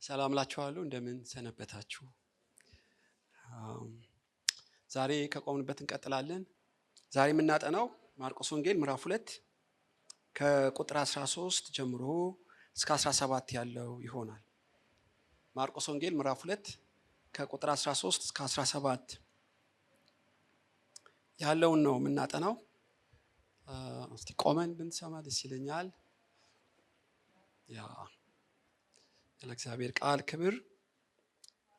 ሰላም ላችኋለሁ እንደምን ሰነበታችሁ። ዛሬ ከቆምንበት እንቀጥላለን። ዛሬ የምናጠናው ማርቆስ ወንጌል ምዕራፍ 2 ከቁጥር 13 ጀምሮ እስከ 17 ያለው ይሆናል። ማርቆስ ወንጌል ምዕራፍ 2 ከቁጥር 13 እስከ 17 ያለውን ነው የምናጠናው። እስቲ ቆመን ብንሰማ ደስ ይለኛል። ለእግዚአብሔር ቃል ክብር።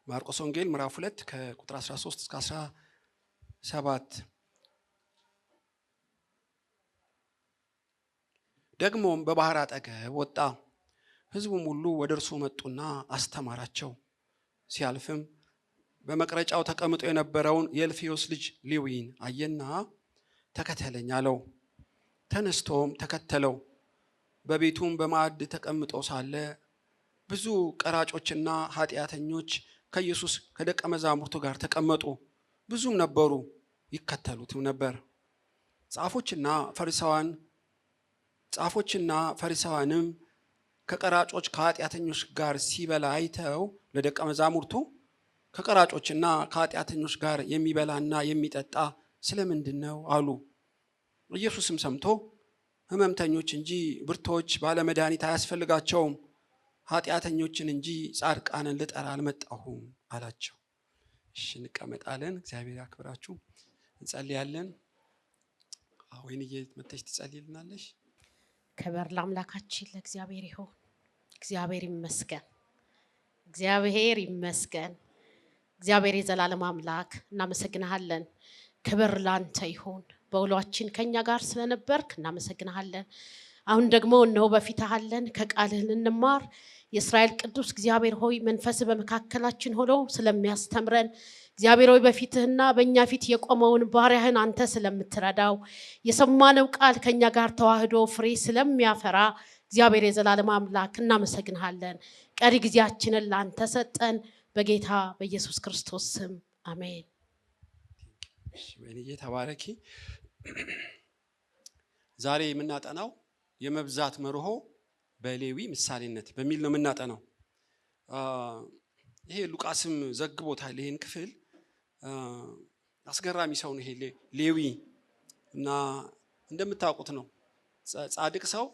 ማርቆስ ወንጌል ምዕራፍ 2 ከቁጥር 13 እስከ 17 ደግሞም በባህር አጠገብ ወጣ። ሕዝቡም ሁሉ ወደ እርሱ መጡና አስተማራቸው። ሲያልፍም በመቅረጫው ተቀምጦ የነበረውን የእልፍዮስ ልጅ ሌዊን አየና ተከተለኝ አለው። ተነስቶም ተከተለው። በቤቱም በማዕድ ተቀምጦ ሳለ ብዙ ቀራጮችና ኃጢአተኞች ከኢየሱስ ከደቀ መዛሙርቱ ጋር ተቀመጡ። ብዙም ነበሩ፣ ይከተሉትም ነበር። ጻፎችና ፈሪሳውያንም ከቀራጮች ከኃጢአተኞች ጋር ሲበላ አይተው ለደቀ መዛሙርቱ ከቀራጮችና ከኃጢአተኞች ጋር የሚበላና የሚጠጣ ስለምንድን ነው አሉ። ኢየሱስም ሰምቶ ሕመምተኞች እንጂ ብርቶች ባለመድኃኒት አያስፈልጋቸውም፣ ኃጢአተኞችን እንጂ ጻድቃንን ልጠራ አልመጣሁም አላቸው። እሺ እንቀመጣለን። እግዚአብሔር ያክብራችሁ። እንጸልያለን። ወይንዬ መጥተሽ ትጸልይልናለሽ። ክብር ለአምላካችን ለእግዚአብሔር ይሁን። እግዚአብሔር ይመስገን። እግዚአብሔር ይመስገን። እግዚአብሔር የዘላለም አምላክ እናመሰግናለን። ክብር ላንተ ይሁን። በውሏችን ከኛ ጋር ስለነበርክ እናመሰግናለን። አሁን ደግሞ እነሆ በፊትህ አለን፣ ከቃልህ ልንማር። የእስራኤል ቅዱስ እግዚአብሔር ሆይ መንፈስ በመካከላችን ሆኖ ስለሚያስተምረን እግዚአብሔር ሆይ በፊትህና በእኛ ፊት የቆመውን ባሪያህን አንተ ስለምትረዳው የሰማነው ቃል ከኛ ጋር ተዋህዶ ፍሬ ስለሚያፈራ እግዚአብሔር የዘላለም አምላክ እናመሰግናለን። ቀሪ ጊዜያችንን ላንተ ሰጠን፣ በጌታ በኢየሱስ ክርስቶስ ስም አሜን። ወይንዬ ተባረኪ። ዛሬ የምናጠናው የመብዛት መርሆ በሌዊ ምሳሌነት በሚል ነው የምናጠናው። ይሄ ሉቃስም ዘግቦታል ይሄን ክፍል። አስገራሚ ሰው ነው ይሄ ሌዊ እና እንደምታውቁት ነው ጻድቅ ሰው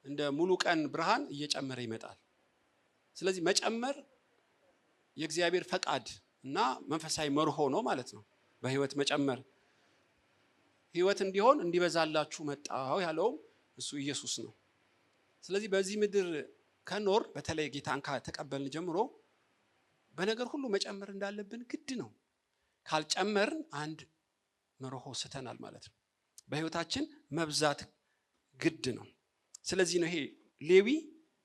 እንደ ሙሉ ቀን ብርሃን እየጨመረ ይመጣል። ስለዚህ መጨመር የእግዚአብሔር ፈቃድ እና መንፈሳዊ መርሆ ነው ማለት ነው። በህይወት መጨመር ህይወት እንዲሆን እንዲበዛላችሁ መጣው ያለውም እሱ ኢየሱስ ነው። ስለዚህ በዚህ ምድር ከኖር በተለይ ጌታን ከተቀበልን ጀምሮ በነገር ሁሉ መጨመር እንዳለብን ግድ ነው። ካልጨመርን አንድ መርሆ ስተናል ማለት ነው። በህይወታችን መብዛት ግድ ነው። ስለዚህ ነው ይሄ ሌዊ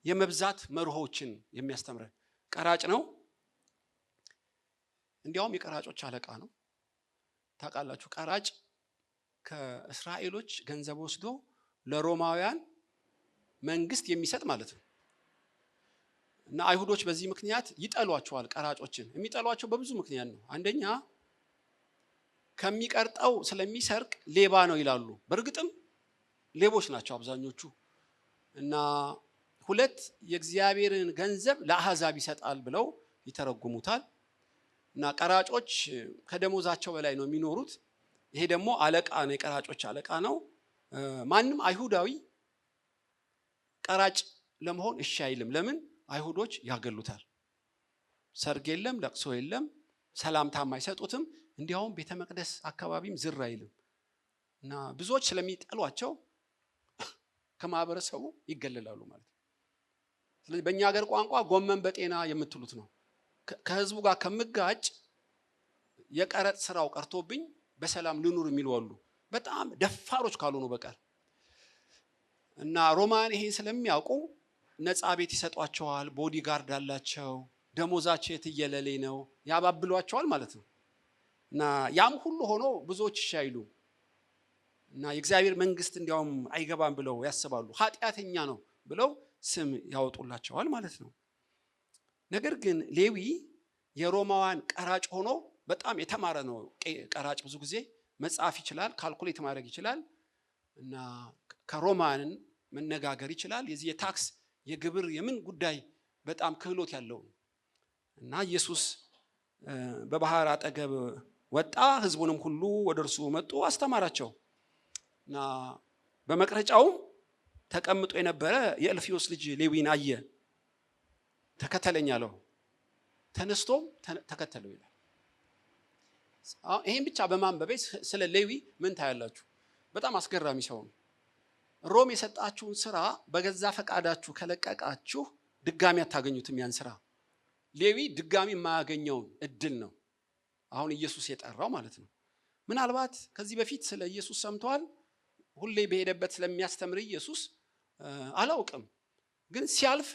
የመብዛት መርሆችን የሚያስተምረን። ቀራጭ ነው። እንዲያውም የቀራጮች አለቃ ነው። ታውቃላችሁ፣ ቀራጭ ከእስራኤሎች ገንዘብ ወስዶ ለሮማውያን መንግስት የሚሰጥ ማለት ነው። እና አይሁዶች በዚህ ምክንያት ይጠሏቸዋል። ቀራጮችን የሚጠሏቸው በብዙ ምክንያት ነው። አንደኛ ከሚቀርጠው ስለሚሰርቅ ሌባ ነው ይላሉ። በእርግጥም ሌቦች ናቸው አብዛኞቹ። እና ሁለት የእግዚአብሔርን ገንዘብ ለአሕዛብ ይሰጣል ብለው ይተረጉሙታል። እና ቀራጮች ከደሞዛቸው በላይ ነው የሚኖሩት። ይሄ ደግሞ አለቃ ነው፣ የቀራጮች አለቃ ነው። ማንም አይሁዳዊ ቀራጭ ለመሆን እሺ አይልም። ለምን? አይሁዶች ያገሉታል። ሰርግ የለም፣ ለቅሶ የለም፣ ሰላምታም አይሰጡትም። እንዲያውም ቤተ መቅደስ አካባቢም ዝር አይልም። እና ብዙዎች ስለሚጠሏቸው ከማህበረሰቡ ይገለላሉ ማለት ነው። ስለዚህ በእኛ ሀገር ቋንቋ ጎመን በጤና የምትሉት ነው። ከህዝቡ ጋር ከምጋጭ የቀረጥ ስራው ቀርቶብኝ በሰላም ልኑር የሚሉ አሉ፣ በጣም ደፋሮች ካልሆኑ በቀር። እና ሮማን ይሄን ስለሚያውቁ ነፃ ቤት ይሰጧቸዋል፣ ቦዲጋርድ አላቸው፣ ደሞዛቸው የትየለሌ ነው፣ ያባብሏቸዋል ማለት ነው። እና ያም ሁሉ ሆኖ ብዙዎች እሺ አይሉም። እና የእግዚአብሔር መንግስት እንዲያውም አይገባም ብለው ያስባሉ። ኃጢአተኛ ነው ብለው ስም ያወጡላቸዋል ማለት ነው። ነገር ግን ሌዊ የሮማውያን ቀራጭ ሆኖ በጣም የተማረ ነው። ቀራጭ ብዙ ጊዜ መጻፍ ይችላል፣ ካልኩሌት ማድረግ ይችላል እና ከሮማውያን መነጋገር ይችላል። የዚህ የታክስ የግብር የምን ጉዳይ በጣም ክህሎት ያለው እና ኢየሱስ በባህር አጠገብ ወጣ፣ ህዝቡንም ሁሉ ወደ እርሱ መጡ፣ አስተማራቸው። እና በመቅረጫው ተቀምጦ የነበረ የእልፍዮስ ልጅ ሌዊን አየ፣ ተከተለኝ አለው። ተነስቶም ተከተለው ይላል። ይሄን ብቻ በማንበቤ ስለ ሌዊ ምን ታያላችሁ? በጣም አስገራሚ ሰው ነው። ሮም የሰጣችሁን ስራ በገዛ ፈቃዳችሁ ከለቀቃችሁ ድጋሚ አታገኙትም ያን ስራ። ሌዊ ድጋሚ የማያገኘውን እድል ነው አሁን ኢየሱስ የጠራው ማለት ነው። ምናልባት ከዚህ በፊት ስለ ኢየሱስ ሰምተዋል። ሁሌ በሄደበት ስለሚያስተምር ኢየሱስ አላውቅም፣ ግን ሲያልፍ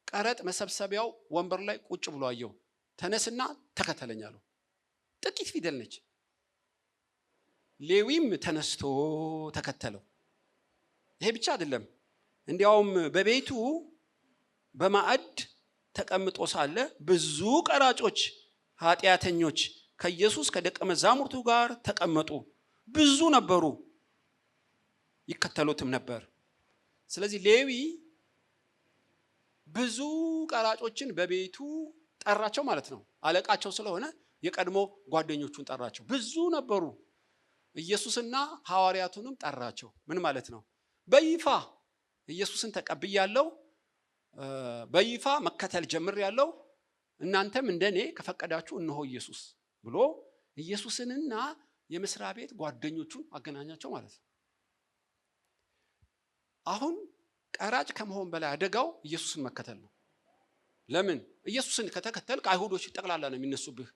ቀረጥ መሰብሰቢያው ወንበር ላይ ቁጭ ብሎ አየው። ተነስና ተከተለኝ አለው። ጥቂት ፊደል ነች። ሌዊም ተነስቶ ተከተለው። ይሄ ብቻ አይደለም፣ እንዲያውም በቤቱ በማዕድ ተቀምጦ ሳለ ብዙ ቀራጮች ኃጢአተኞች ከኢየሱስ ከደቀ መዛሙርቱ ጋር ተቀመጡ። ብዙ ነበሩ፣ ይከተሉትም ነበር። ስለዚህ ሌዊ ብዙ ቀራጮችን በቤቱ ጠራቸው ማለት ነው። አለቃቸው ስለሆነ የቀድሞ ጓደኞቹን ጠራቸው። ብዙ ነበሩ። ኢየሱስና ሐዋርያቱንም ጠራቸው። ምን ማለት ነው? በይፋ ኢየሱስን ተቀብያለሁ፣ በይፋ መከተል ጀምሬያለሁ፣ እናንተም እንደኔ ከፈቀዳችሁ እነሆ ኢየሱስ ብሎ ኢየሱስንና የመስሪያ ቤት ጓደኞቹን አገናኛቸው ማለት ነው። አሁን ቀራጭ ከመሆን በላይ አደጋው ኢየሱስን መከተል ነው። ለምን? ኢየሱስን ከተከተልክ አይሁዶች ጠቅላላ ነው የሚነሱብህ።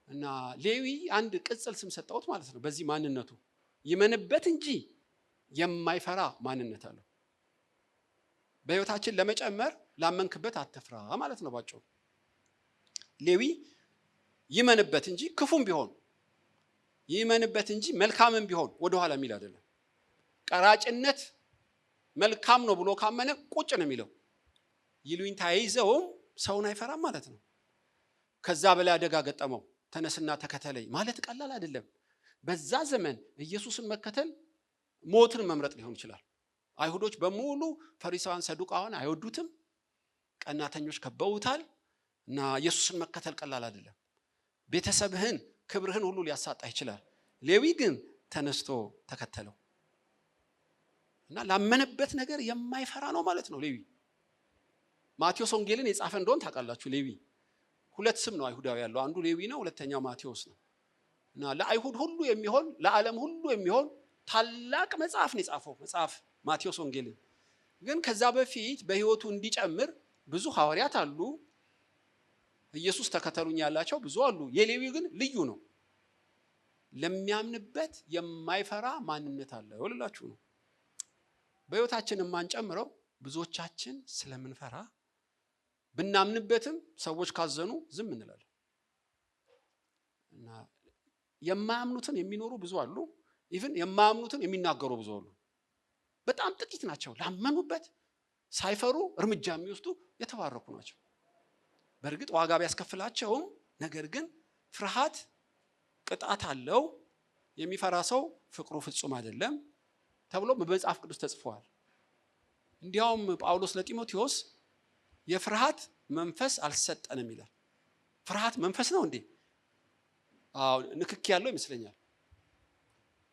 እና ሌዊ አንድ ቅጽል ስም ሰጠውት ማለት ነው። በዚህ ማንነቱ ይመንበት እንጂ የማይፈራ ማንነት አለው። በህይወታችን ለመጨመር ላመንክበት አትፍራ ማለት ነው ባጭሩ። ሌዊ ይመንበት እንጂ ክፉም ቢሆን ይመንበት እንጂ መልካምም ቢሆን ወደኋላ የሚል አይደለም። ቀራጭነት መልካም ነው ብሎ ካመነ ቁጭ ነው የሚለው። ይሉኝታ ይዘውም ሰውን አይፈራም ማለት ነው። ከዛ በላይ አደጋ ገጠመው። ተነስና ተከተለኝ ማለት ቀላል አይደለም። በዛ ዘመን ኢየሱስን መከተል ሞትን መምረጥ ሊሆን ይችላል። አይሁዶች በሙሉ ፈሪሳውያን፣ ሰዱቃውያን አይወዱትም። ቀናተኞች ከበውታል። እና ኢየሱስን መከተል ቀላል አይደለም። ቤተሰብህን፣ ክብርህን ሁሉ ሊያሳጣ ይችላል። ሌዊ ግን ተነስቶ ተከተለው እና ላመነበት ነገር የማይፈራ ነው ማለት ነው ሌዊ። ማቴዎስ ወንጌልን የጻፈ እንደሆን ታውቃላችሁ። ሌዊ ሁለት ስም ነው አይሁዳዊ ያለው፣ አንዱ ሌዊ ነው፣ ሁለተኛው ማቴዎስ ነው። እና ለአይሁድ ሁሉ የሚሆን ለዓለም ሁሉ የሚሆን ታላቅ መጽሐፍ ነው የጻፈው መጽሐፍ ማቴዎስ ወንጌልን። ግን ከዛ በፊት በህይወቱ እንዲጨምር ብዙ ሐዋርያት አሉ፣ ኢየሱስ ተከተሉኝ ያላቸው ብዙ አሉ። የሌዊ ግን ልዩ ነው። ለሚያምንበት የማይፈራ ማንነት አለው ልላችሁ ነው። በህይወታችን የማንጨምረው ብዙዎቻችን ስለምንፈራ ብናምንበትም ሰዎች ካዘኑ ዝም እንላለን። እና የማያምኑትን የሚኖሩ ብዙ አሉ። ኢቭን የማያምኑትን የሚናገሩ ብዙ አሉ። በጣም ጥቂት ናቸው ላመኑበት ሳይፈሩ እርምጃ የሚወስዱ የተባረኩ ናቸው። በእርግጥ ዋጋ ቢያስከፍላቸውም፣ ነገር ግን ፍርሃት ቅጣት አለው። የሚፈራ ሰው ፍቅሩ ፍጹም አይደለም ተብሎ በመጽሐፍ ቅዱስ ተጽፏል። እንዲያውም ጳውሎስ ለጢሞቴዎስ የፍርሃት መንፈስ አልሰጠንም ይላል። ፍርሃት መንፈስ ነው እንዴ? አዎ ንክኪ ያለው ይመስለኛል።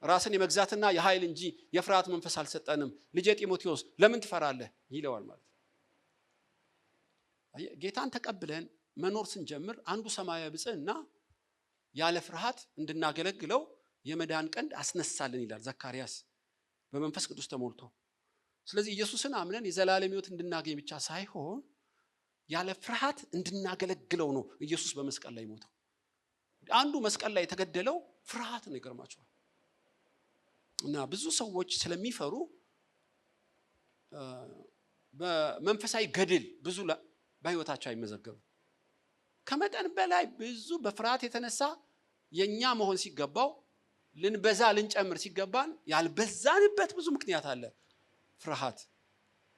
ራስን የመግዛትና የኃይል እንጂ የፍርሃት መንፈስ አልሰጠንም። ልጄ ጢሞቴዎስ ለምን ትፈራለህ ይለዋል ማለት ነው። ጌታን ተቀብለን መኖር ስንጀምር አንዱ ሰማያዊ ብጽዕና ያለ ፍርሃት እንድናገለግለው የመዳን ቀንድ አስነሳልን ይላል ዘካርያስ በመንፈስ ቅዱስ ተሞልቶ። ስለዚህ ኢየሱስን አምነን የዘላለም ሕይወት እንድናገኝ ብቻ ሳይሆን ያለ ፍርሃት እንድናገለግለው ነው ኢየሱስ በመስቀል ላይ ሞተው። አንዱ መስቀል ላይ የተገደለው ፍርሃት ነው። ይገርማቸዋል። እና ብዙ ሰዎች ስለሚፈሩ በመንፈሳዊ ገድል ብዙ በህይወታቸው አይመዘገቡ። ከመጠን በላይ ብዙ በፍርሃት የተነሳ የኛ መሆን ሲገባው ልንበዛ ልንጨምር ሲገባን ያልበዛንበት ብዙ ምክንያት አለ። ፍርሃት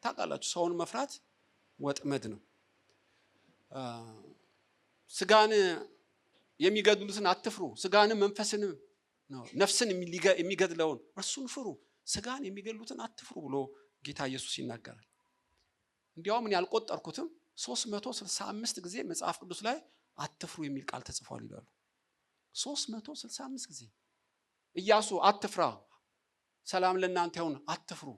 ታውቃላችሁ፣ ሰውን መፍራት ወጥመድ ነው። ስጋን የሚገድሉትን አትፍሩ፣ ስጋንም መንፈስንም ነው ነፍስን የሚገድለውን እርሱን ፍሩ፣ ስጋን የሚገድሉትን አትፍሩ ብሎ ጌታ ኢየሱስ ይናገራል። እንዲያውም እኔ አልቆጠርኩትም፣ 365 ጊዜ መጽሐፍ ቅዱስ ላይ አትፍሩ የሚል ቃል ተጽፏል ይላሉ። 365 ጊዜ ኢያሱ አትፍራ፣ ሰላም ለእናንተ ይሁን፣ አትፍሩ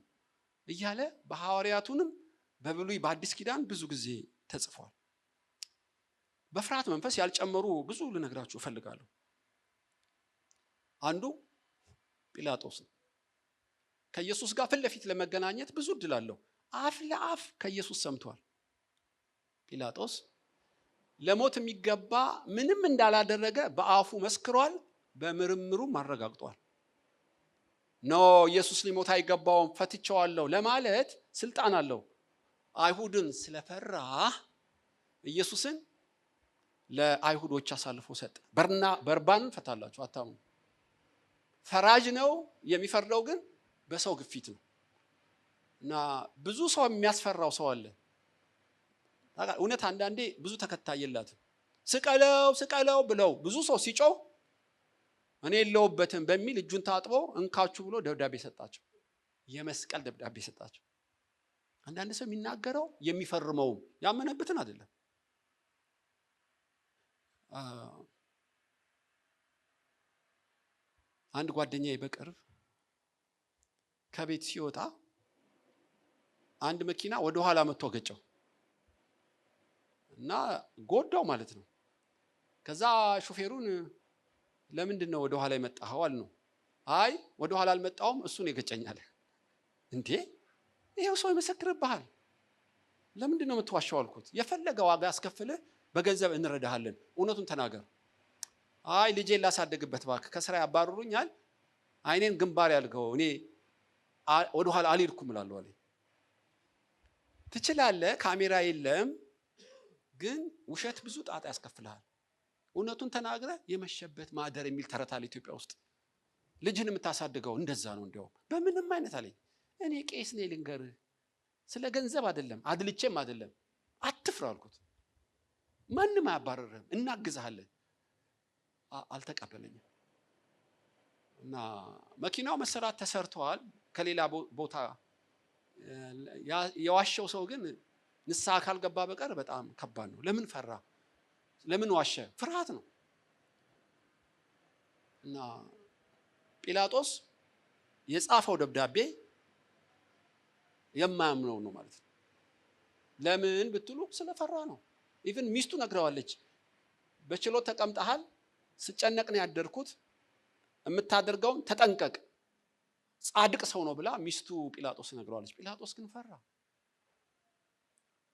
እያለ በሐዋርያቱንም በብሉይ በአዲስ ኪዳን ብዙ ጊዜ ተጽፏል። በፍርሃት መንፈስ ያልጨመሩ ብዙ ልነግራችሁ እፈልጋለሁ። አንዱ ጲላጦስ ነው። ከኢየሱስ ጋር ፊት ለፊት ለመገናኘት ብዙ እድል አለው። አፍ ለአፍ ከኢየሱስ ሰምቷል። ጲላጦስ ለሞት የሚገባ ምንም እንዳላደረገ በአፉ መስክሯል፣ በምርምሩ አረጋግጧል። ኖ ኢየሱስ ሊሞት አይገባውም ፈትቼዋለሁ ለማለት ስልጣን አለው። አይሁድን ስለፈራ ኢየሱስን ለአይሁዶች አሳልፎ ሰጠ። በርባንን ፈታላችሁ አታሙ። ፈራጅ ነው፣ የሚፈርደው ግን በሰው ግፊት ነው። እና ብዙ ሰው የሚያስፈራው ሰው አለ። እውነት አንዳንዴ ብዙ ተከታይ የላትም። ስቀለው ስቀለው ብለው ብዙ ሰው ሲጮህ እኔ የለውበትም በሚል እጁን ታጥቦ እንካችሁ ብሎ ደብዳቤ ሰጣቸው። የመስቀል ደብዳቤ ሰጣቸው። አንዳንድ ሰው የሚናገረው የሚፈርመውም ያመነበትን አይደለም። አንድ ጓደኛዬ በቅርብ ከቤት ሲወጣ አንድ መኪና ወደ ኋላ መጥቶ ገጨው እና ጎዳው ማለት ነው። ከዛ ሹፌሩን ለምንድን ነው ወደ ኋላ የመጣኸው አልነው። አይ ወደ ኋላ አልመጣሁም እሱን የገጨኛል። እንዴ ይሄው ሰው ይመሰክርብሃል፣ ለምንድን ነው የምትዋሻው አልኩት። የፈለገ ዋጋ አስከፍልህ በገንዘብ እንረዳሃለን፣ እውነቱን ተናገር። አይ ልጄን ላሳደግበት እባክህ ከስራ ያባርሩኛል፣ አይኔን ግንባር ያልገው እኔ ወደ ኋላ አልሄድኩም እላለሁ አለኝ። ትችላለህ፣ ካሜራ የለም፣ ግን ውሸት ብዙ ጣጣ ያስከፍልሃል። እውነቱን ተናግረህ የመሸበት ማደር የሚል ተረት አለ ኢትዮጵያ ውስጥ። ልጅን የምታሳድገው እንደዛ ነው። እንዲያውም በምንም አይነት አለኝ። እኔ ቄስ ነኝ ልንገርህ፣ ስለ ገንዘብ አይደለም አድልቼም አይደለም፣ አትፍራ አልኩት። ማንም አያባረርህም፣ እናግዝሃለን። አልተቀበለኝም። እና መኪናው መሰራት ተሰርተዋል ከሌላ ቦታ። የዋሸው ሰው ግን ንስሐ ካልገባ በቀር በጣም ከባድ ነው። ለምን ፈራ? ለምን ዋሸ? ፍርሃት ነው። እና ጲላጦስ የጻፈው ደብዳቤ የማያምነው ነው ማለት ነው። ለምን ብትሉ ስለፈራ ነው። ኢቭን ሚስቱ ነግረዋለች። በችሎት ተቀምጠሃል፣ ስጨነቅ ነው ያደርኩት፣ የምታደርገውን ተጠንቀቅ፣ ጻድቅ ሰው ነው ብላ ሚስቱ ጲላጦስ ነግረዋለች። ጲላጦስ ግን ፈራ።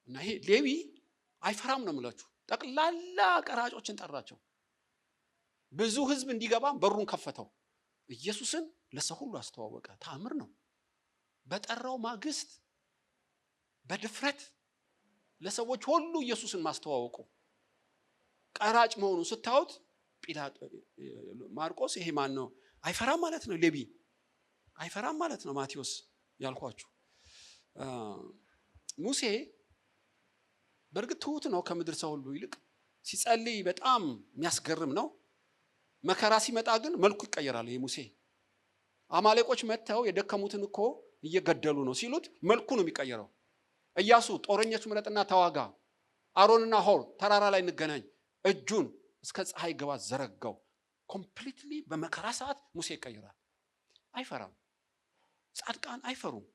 እና ይሄ ሌዊ አይፈራም ነው የምላችሁ። ጠቅላላ ቀራጮችን ጠራቸው። ብዙ ህዝብ እንዲገባም በሩን ከፈተው። ኢየሱስን ለሰው ሁሉ አስተዋወቀ። ተአምር ነው። በጠራው ማግስት በድፍረት ለሰዎች ሁሉ ኢየሱስን ማስተዋወቁ። ቀራጭ መሆኑን ስታዩት ማርቆስ ይሄ ማን ነው? አይፈራም ማለት ነው። ሌዊ አይፈራም ማለት ነው። ማቴዎስ ያልኳችሁ ሙሴ በእርግጥ ትሁት ነው ከምድር ሰው ሁሉ ይልቅ። ሲጸልይ በጣም የሚያስገርም ነው። መከራ ሲመጣ ግን መልኩ ይቀየራል። ይሄ ሙሴ አማሌቆች መጥተው የደከሙትን እኮ እየገደሉ ነው ሲሉት መልኩ ነው የሚቀየረው። ኢያሱ ጦረኞች ምረጥና ተዋጋ፣ አሮንና ሆር ተራራ ላይ እንገናኝ፣ እጁን እስከ ፀሐይ ግባት ዘረጋው። ኮምፕሊትሊ በመከራ ሰዓት ሙሴ ይቀየራል። አይፈራም። ጻድቃን አይፈሩም።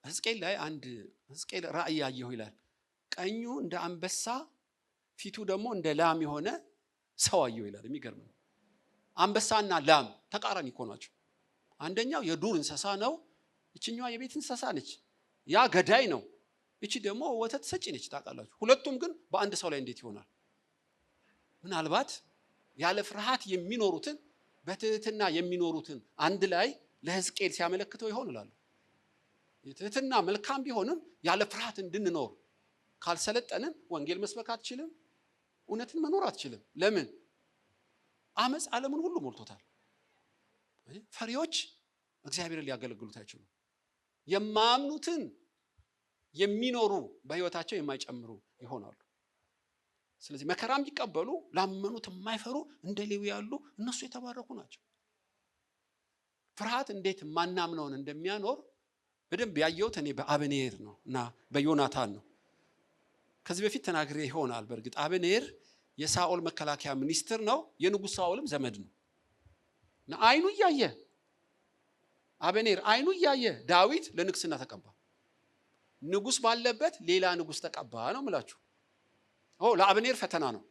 ሕዝቅኤል ላይ አንድ ሕዝቅኤል ራእይ ያየሁ ይላል። ቀኙ እንደ አንበሳ ፊቱ ደግሞ እንደ ላም የሆነ ሰው አየሁ ይላል። የሚገርም ነው። አንበሳና ላም ተቃራኒ እኮ ናቸው። አንደኛው የዱር እንስሳ ነው፣ እችኛዋ የቤት እንስሳ ነች። ያ ገዳይ ነው፣ እቺ ደግሞ ወተት ሰጪ ነች። ታውቃላችሁ። ሁለቱም ግን በአንድ ሰው ላይ እንዴት ይሆናል? ምናልባት ያለ ፍርሃት የሚኖሩትን በትህትና የሚኖሩትን አንድ ላይ ለሕዝቅኤል ሲያመለክተው ይሆን እላለሁ። የትህትና መልካም ቢሆንም ያለ ፍርሃት እንድንኖር ካልሰለጠንን ወንጌል መስበክ አትችልም፣ እውነትን መኖር አትችልም። ለምን? አመፅ ዓለምን ሁሉ ሞልቶታል። ፈሪዎች እግዚአብሔርን ሊያገለግሉት አይችሉም። የማያምኑትን የሚኖሩ በህይወታቸው የማይጨምሩ ይሆናሉ። ስለዚህ መከራም ቢቀበሉ ላመኑት የማይፈሩ እንደ ሌዊ ያሉ እነሱ የተባረኩ ናቸው። ፍርሃት እንዴት ማናምነውን እንደሚያኖር በደንብ ያየሁት እኔ በአበኔር ነው እና በዮናታን ነው። ከዚህ በፊት ተናግሬ ይሆናል። በእርግጥ አበኔር የሳኦል መከላከያ ሚኒስትር ነው፣ የንጉሥ ሳኦልም ዘመድ ነው። እና አይኑ እያየ አበኔር አይኑ እያየ ዳዊት ለንግስና ተቀባ። ንጉሥ ባለበት ሌላ ንጉሥ ተቀባ ነው የምላችሁ። ለአበኔር ፈተና ነው።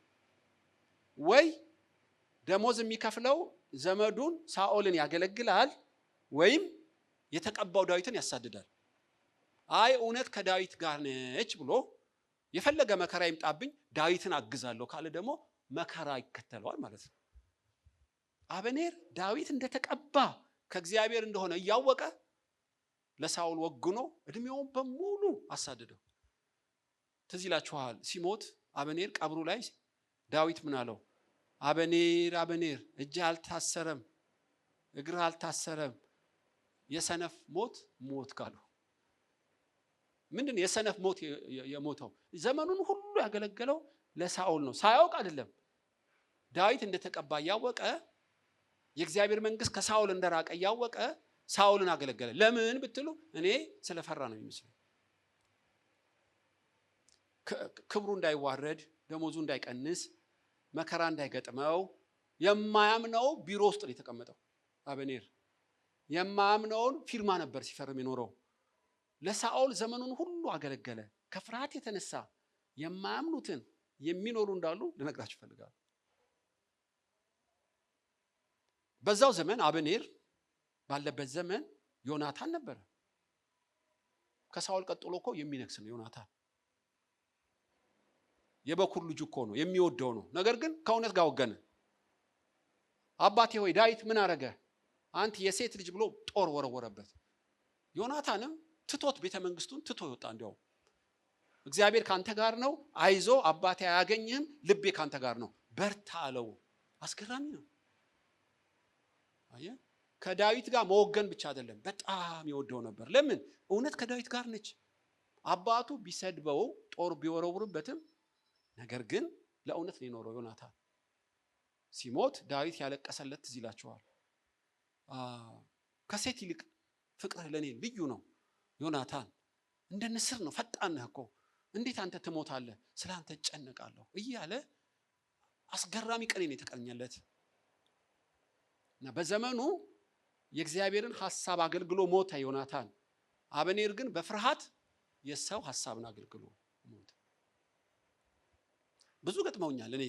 ወይ ደሞዝ የሚከፍለው ዘመዱን ሳኦልን ያገለግላል፣ ወይም የተቀባው ዳዊትን ያሳድዳል። አይ እውነት ከዳዊት ጋር ነች ብሎ የፈለገ መከራ ይምጣብኝ ዳዊትን አግዛለሁ ካለ ደግሞ መከራ ይከተለዋል ማለት ነው። አበኔር ዳዊት እንደተቀባ ከእግዚአብሔር እንደሆነ እያወቀ ለሳኦል ወግኖ እድሜውን በሙሉ አሳደደው። ትዝ ይላችኋል፣ ሲሞት አበኔር ቀብሩ ላይ ዳዊት ምን አለው? አበኔር አበኔር እጅህ አልታሰረም፣ እግርህ አልታሰረም፣ የሰነፍ ሞት ሞት ካለው ምንድን የሰነፍ ሞት የሞተው? ዘመኑን ሁሉ ያገለገለው ለሳኦል ነው። ሳያውቅ አይደለም። ዳዊት እንደተቀባ እያወቀ የእግዚአብሔር መንግስት ከሳኦል እንደራቀ እያወቀ ሳኦልን አገለገለ። ለምን ብትሉ እኔ ስለፈራ ነው የሚመስለው። ክብሩ እንዳይዋረድ፣ ደሞዙ እንዳይቀንስ፣ መከራ እንዳይገጥመው የማያምነው ቢሮ ውስጥ ነው የተቀመጠው። አበኔር የማያምነውን ፊርማ ነበር ሲፈርም የኖረው። ለሳኦል ዘመኑን ሁሉ አገለገለ። ከፍርሃት የተነሳ የማያምኑትን የሚኖሩ እንዳሉ ልነግራችሁ እፈልጋለሁ። በዛው ዘመን አበኔር ባለበት ዘመን ዮናታን ነበረ። ከሳኦል ቀጥሎ እኮ የሚነግስ ነው ዮናታን። የበኩር ልጅ እኮ ነው፣ የሚወደው ነው። ነገር ግን ከእውነት ጋር ወገነ። አባቴ ሆይ ዳዊት ምን አረገ? አንተ የሴት ልጅ ብሎ ጦር ወረወረበት። ዮናታንም ትቶት ቤተ መንግስቱን ትቶ ይወጣ። እንዲያው እግዚአብሔር ካንተ ጋር ነው፣ አይዞ አባቴ አያገኝህም፣ ልቤ ካንተ ጋር ነው፣ በርታ አለው። አስገራሚ ነው። አየህ፣ ከዳዊት ጋር መወገን ብቻ አይደለም፣ በጣም ይወደው ነበር። ለምን? እውነት ከዳዊት ጋር ነች። አባቱ ቢሰድበው ጦር ቢወረውርበትም ነገር ግን ለእውነት ነው የኖረው። ዮናታን ሲሞት ዳዊት ያለቀሰለት ትዝ ይላችኋል። ከሴት ይልቅ ፍቅርህ ለእኔ ልዩ ነው ዮናታን፣ እንደ ንስር ነው፣ ፈጣን ነህ እኮ፣ እንዴት አንተ ትሞታለህ? ስለ አንተ እጨነቃለሁ እያለ አስገራሚ ቀኔ ነው የተቀኘለት። እና በዘመኑ የእግዚአብሔርን ሐሳብ አገልግሎ ሞተ ዮናታን። አበኔር ግን በፍርሃት የሰው ሐሳብን አገልግሎ ሞተ። ብዙ ገጥመውኛል። እኔ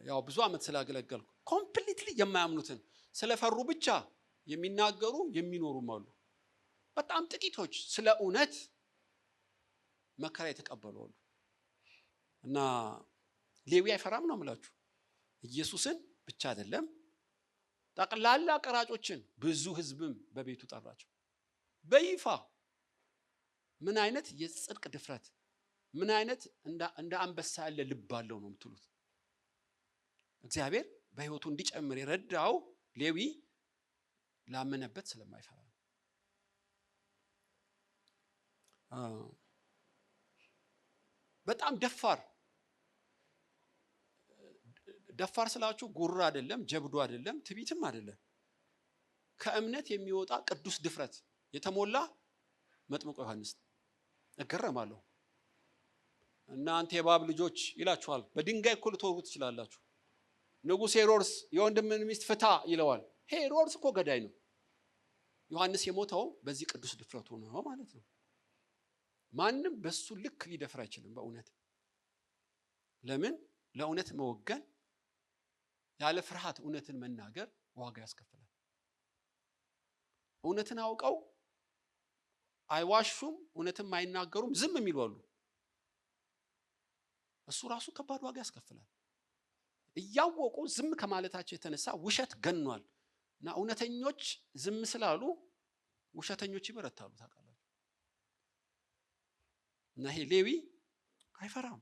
ያው ብዙ ዓመት ስላገለገልኩ ኮምፕሊትሊ የማያምኑትን ስለፈሩ ብቻ የሚናገሩ የሚኖሩም አሉ። በጣም ጥቂቶች ስለ እውነት መከራ የተቀበሉ አሉ። እና ሌዊ አይፈራም ነው የምላችሁ። ኢየሱስን ብቻ አይደለም ጠቅላላ ቀራጮችን ብዙ ሕዝብም በቤቱ ጠራቸው በይፋ። ምን አይነት የጽድቅ ድፍረት! ምን አይነት እንደ አንበሳ ያለ ልብ አለው ነው የምትሉት። እግዚአብሔር በሕይወቱ እንዲጨምር የረዳው ሌዊ ላመነበት ስለማይፈራ ነው። በጣም ደፋር ስላችሁ ጉራ አይደለም፣ ጀብዱ አይደለም፣ ትቢትም አይደለም። ከእምነት የሚወጣ ቅዱስ ድፍረት የተሞላ መጥምቁ ዮሐንስ። እገረማለሁ። እናንተ የእባብ ልጆች ይላችኋል፣ በድንጋይ እኮ ልትወጉ ትችላላችሁ። ንጉሥ ሄሮድስ የወንድምን ሚስት ፍታ ይለዋል። ሄሮድስ እኮ ገዳይ ነው። ዮሐንስ የሞተው በዚህ ቅዱስ ድፍረቱ ነው ማለት ነው። ማንም በሱ ልክ ሊደፍር አይችልም በእውነት። ለምን? ለእውነት መወገን፣ ያለ ፍርሃት እውነትን መናገር ዋጋ ያስከፍላል። እውነትን አውቀው አይዋሹም፣ እውነትም አይናገሩም፣ ዝም የሚሉ አሉ። እሱ ራሱ ከባድ ዋጋ ያስከፍላል። እያወቁ ዝም ከማለታቸው የተነሳ ውሸት ገኗል እና እውነተኞች ዝም ስላሉ ውሸተኞች ይበረታሉ። ታውቃላችሁ። እና ይሄ ሌዊ አይፈራም።